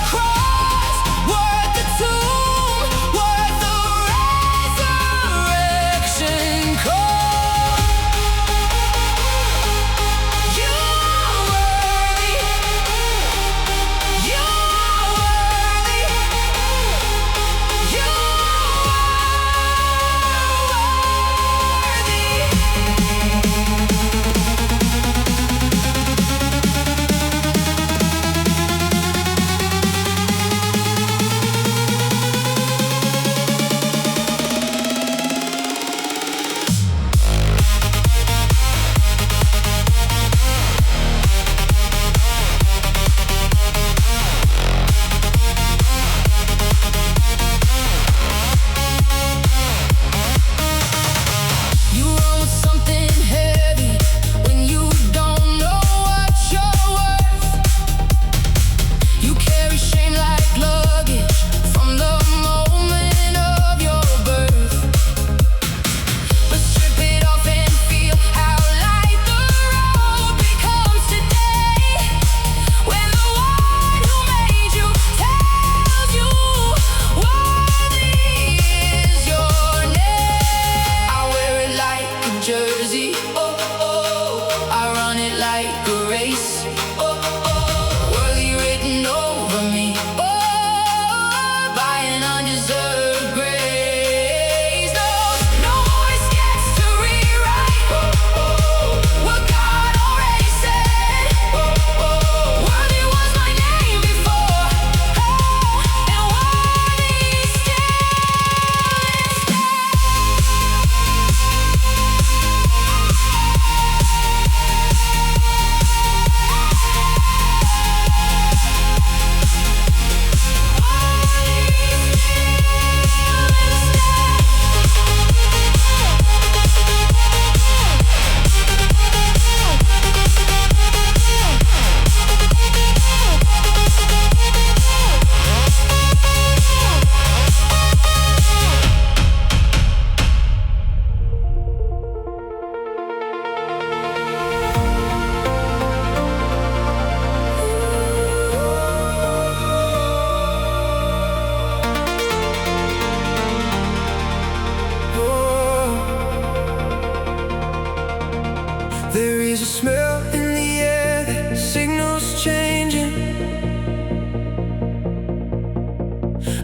There's a smell in the air that signals changing,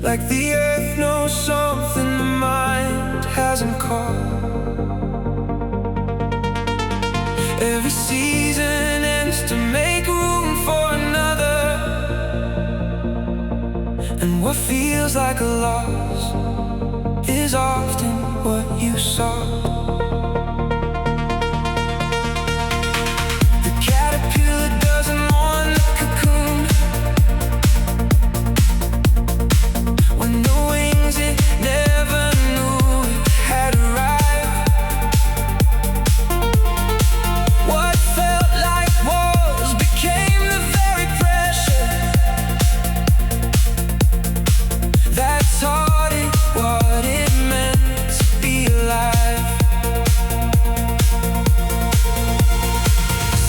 like the earth knows something the mind hasn't caught. Every season ends to make room for another, and what feels like a loss is often what you sought. The caterpillar doesn't want the cocoon. When the wings it never knew it had arrived. What felt like walls became the very pressure that taught it what it meant to be alive.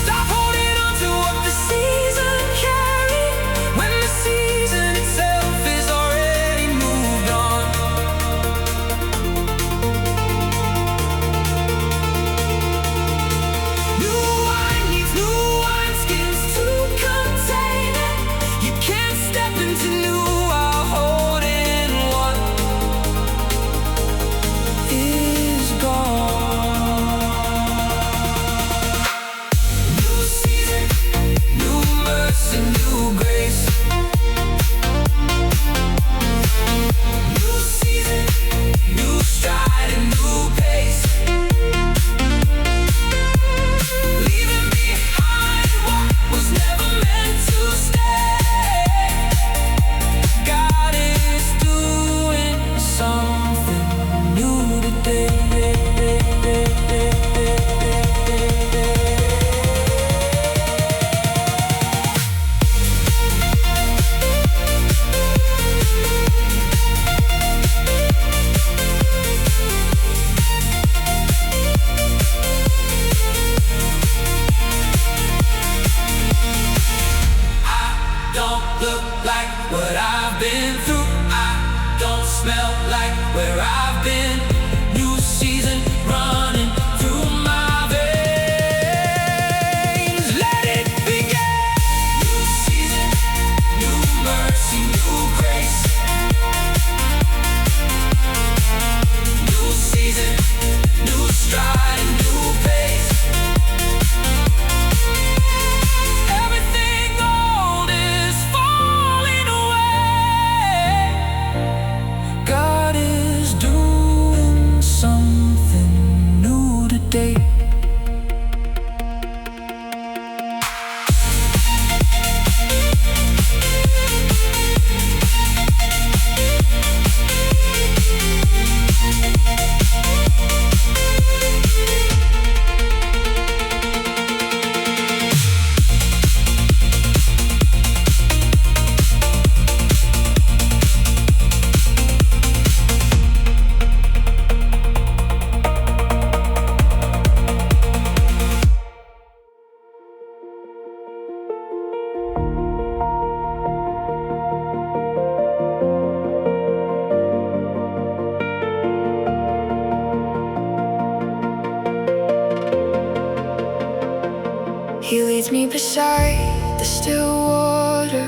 Stop holding on to what the season carried, when the season itself is already moved on. New wine needs new wineskins to contain it. You can't step into new while holding what is gone. New season, new mercy, new grace. New season, new stride and new pace. Leaving behind what was never meant to stay. God is doing something new today. I don't look like what I've been through. I don't smell like where I've been. New season running through my veins. Let it begin. New season, new mercy, new grace. New season, new stride and new pace. Everything old is falling away. God is doing something new today. He leads me beside the still water,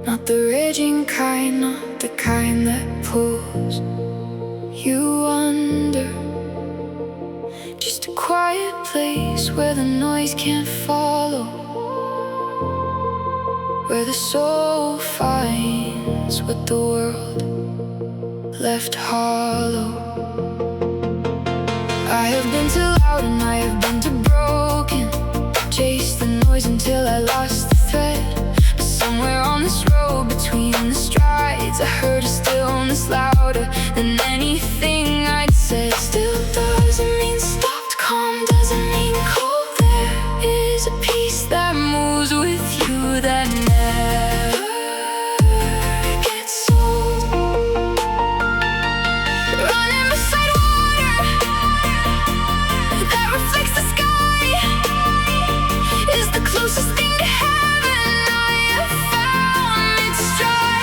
not the raging kind, not the kind that pulls you under. Just a quiet place where the noise can't follow, where the soul finds what the world left hollow. I have been too loud and I have been too broken, chased the noise until I lost the thread. But somewhere on this road between the strides, I heard a stillness louder than anything I'd said. Still doesn't mean stopped, calm doesn't mean cold. There is a peace that moves with you that never gets old. Running beside water that reflects the sky is the closest thing to heaven I have found. It's dry.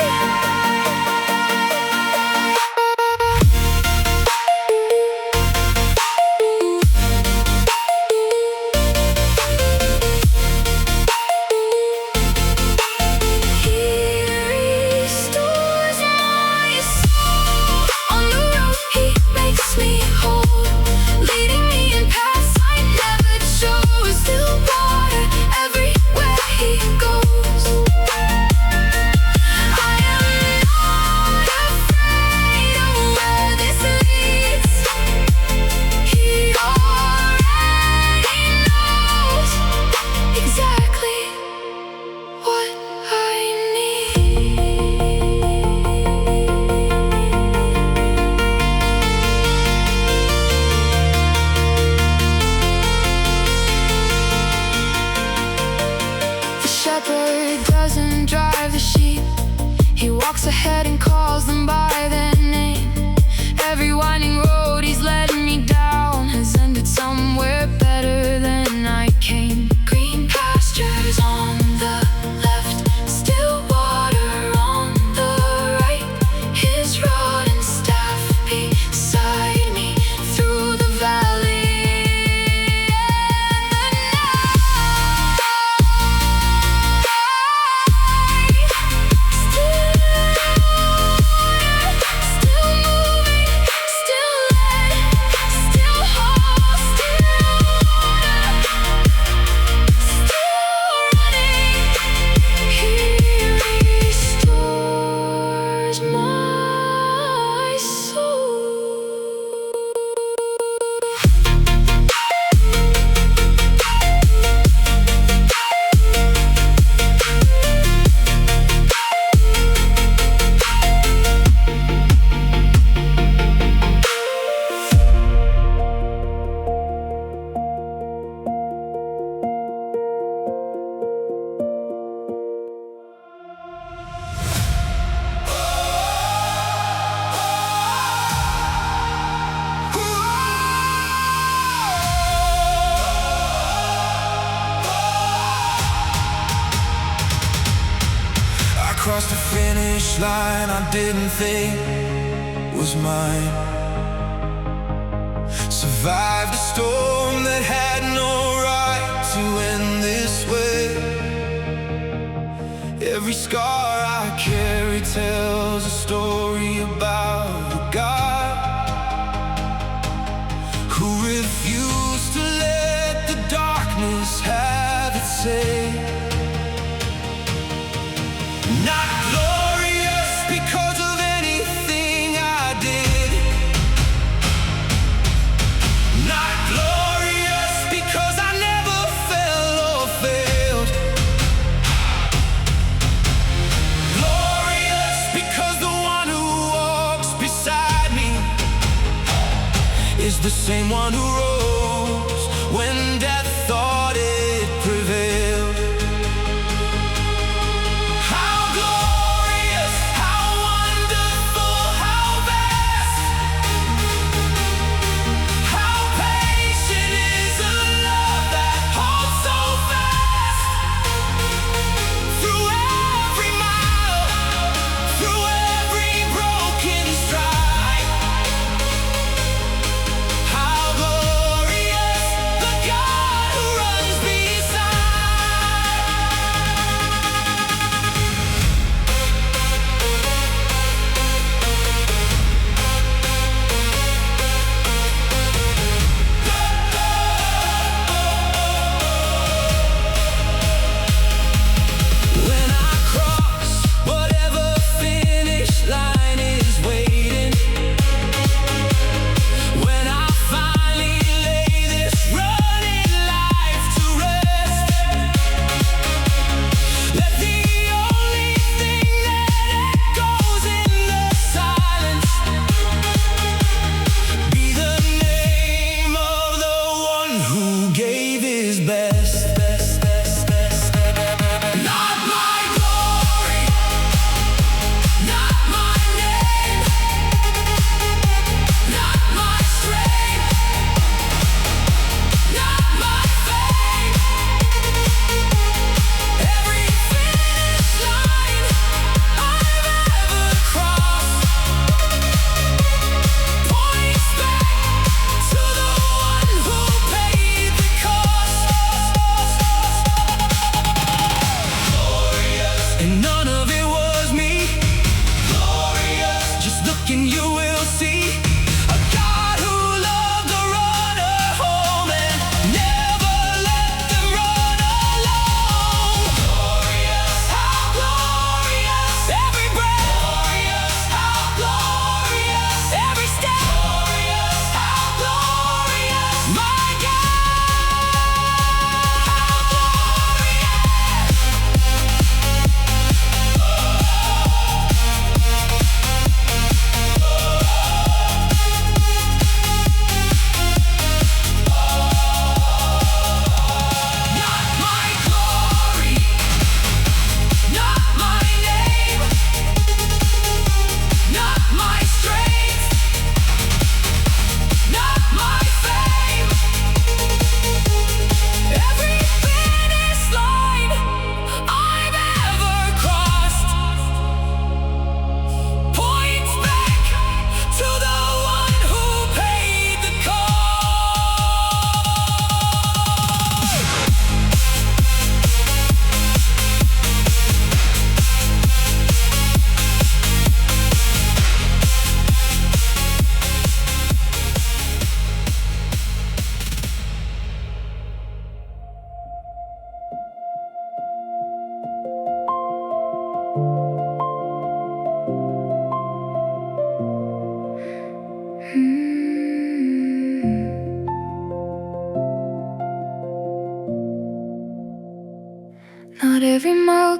walks ahead and calls them by their name. Every winding road he's led me down has ended somewhere better than I came. Green pastures on the left, still water on the right. His rod and staff beside me through the valley. Across the finish line I didn't think was mine. Survived a storm that had no right to end this way. Every scar I carry tells a story about a God who refused to let the darkness have its say. Not glorious because of anything I did. Not glorious because I never fell or failed. Glorious because the one who walks beside me is the same one who rose when death thought it prevailed. The God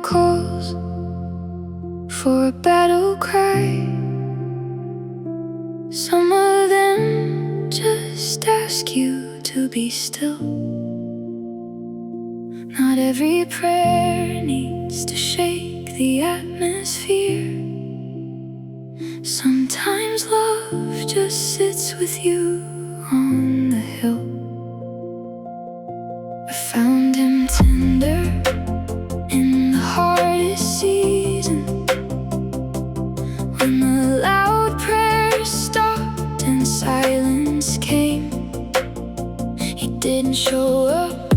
calls for a battle cry. Some of them just ask you to be still. Not every prayer needs to shake the atmosphere. Sometimes love just sits with you on the hill. I found him tender in the hardest season, when the loud prayers stopped and silence came. He didn't show up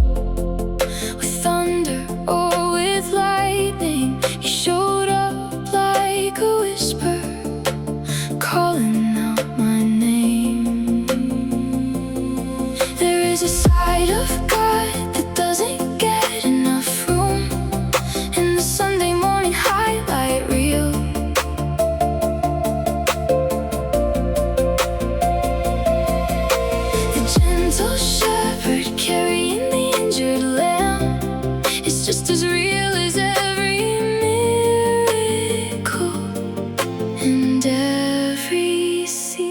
with thunder or with lightning. He showed up like a whisper, calling out my name. There is a side of God that doesn't get enough room in the Sunday morning highlight reel. The gentle shepherd carrying the injured lamb is just as real as every miracle and every seal.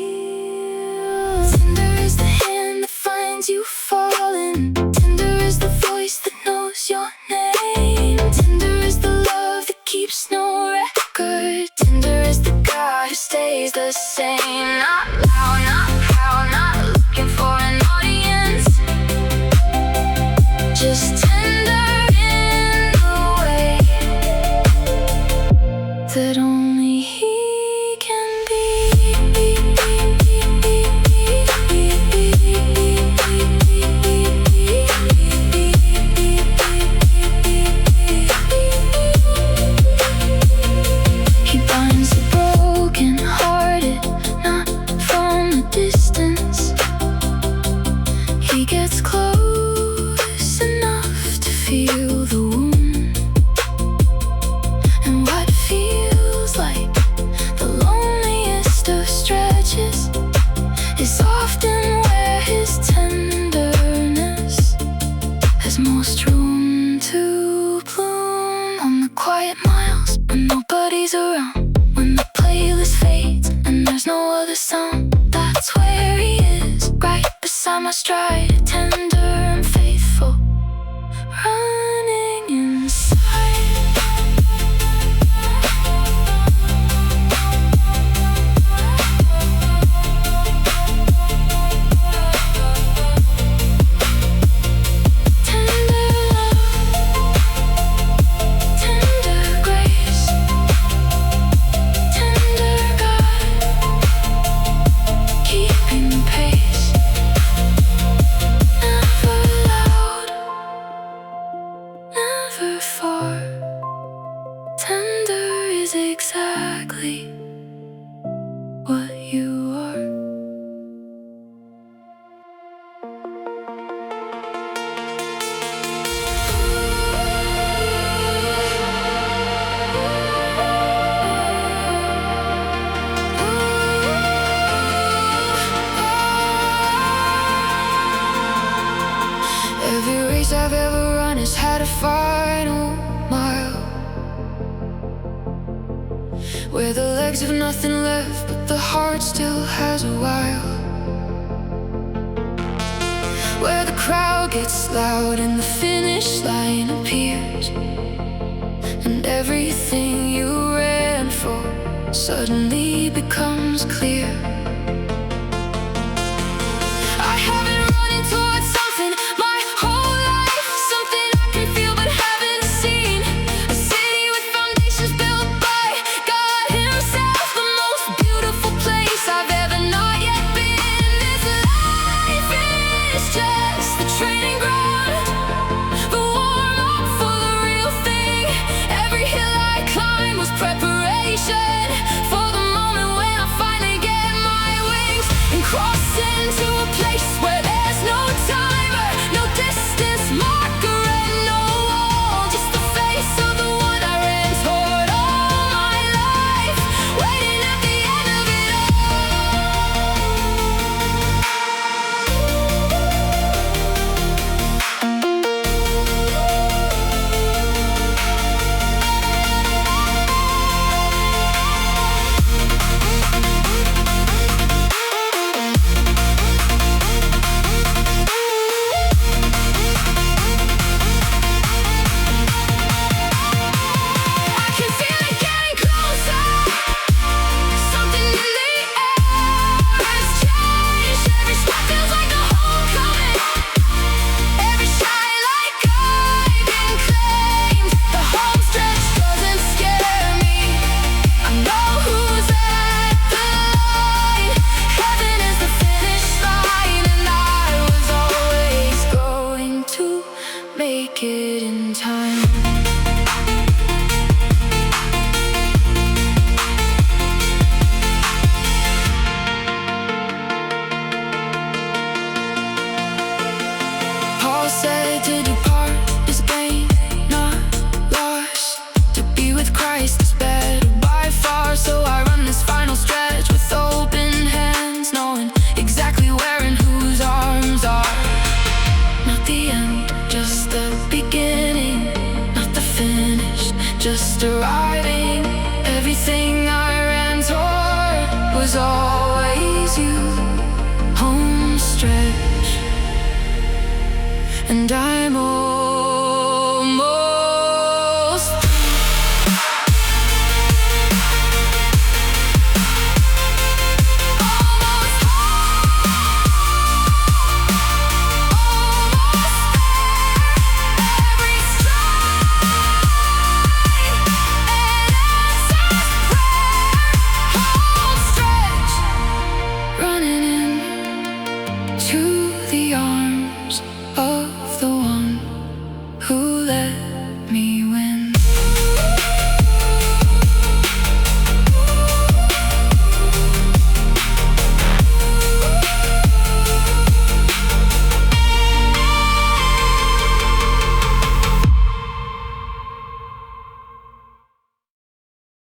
Tender is the hand that finds you falling. Tender is the voice that knows your name. Tender is the love that keeps no record. Tender is the God who stays the same. Not loud, not proud, not looking for an audience. Just tender in the way that only He can He binds the broken hearted, not from a distance. He gets close enough to feel the wound, and what feels like the loneliest of stretches is often where His tenderness has most room to bloom. On the quiet miles when nobody's around, when the playlist fades and there's no other sound, that's where He is, right beside my stride, tender and faithful, running inside. Tender love, tender grace, tender God, keeping pace. Never loud, never far. Tender is exactly what you are. Every race I've ever run has had a final mile, where the legs have nothing left but the heart still has a while, where the crowd gets loud and the finish line appears, and everything you ran for suddenly becomes clear. I haven't running towards something my whole life, something I can feel but haven't seen. A city with foundations built by God Himself, the most beautiful place I've ever not yet been. This life is just the training ground, the warm-up for the real thing. Every hill I climb was preparation for the moment when I finally get my wings and cross into a place where there's no timer, no distance marker and no wall, just the face of the one I ran toward all my life, waiting at the end of it all. till you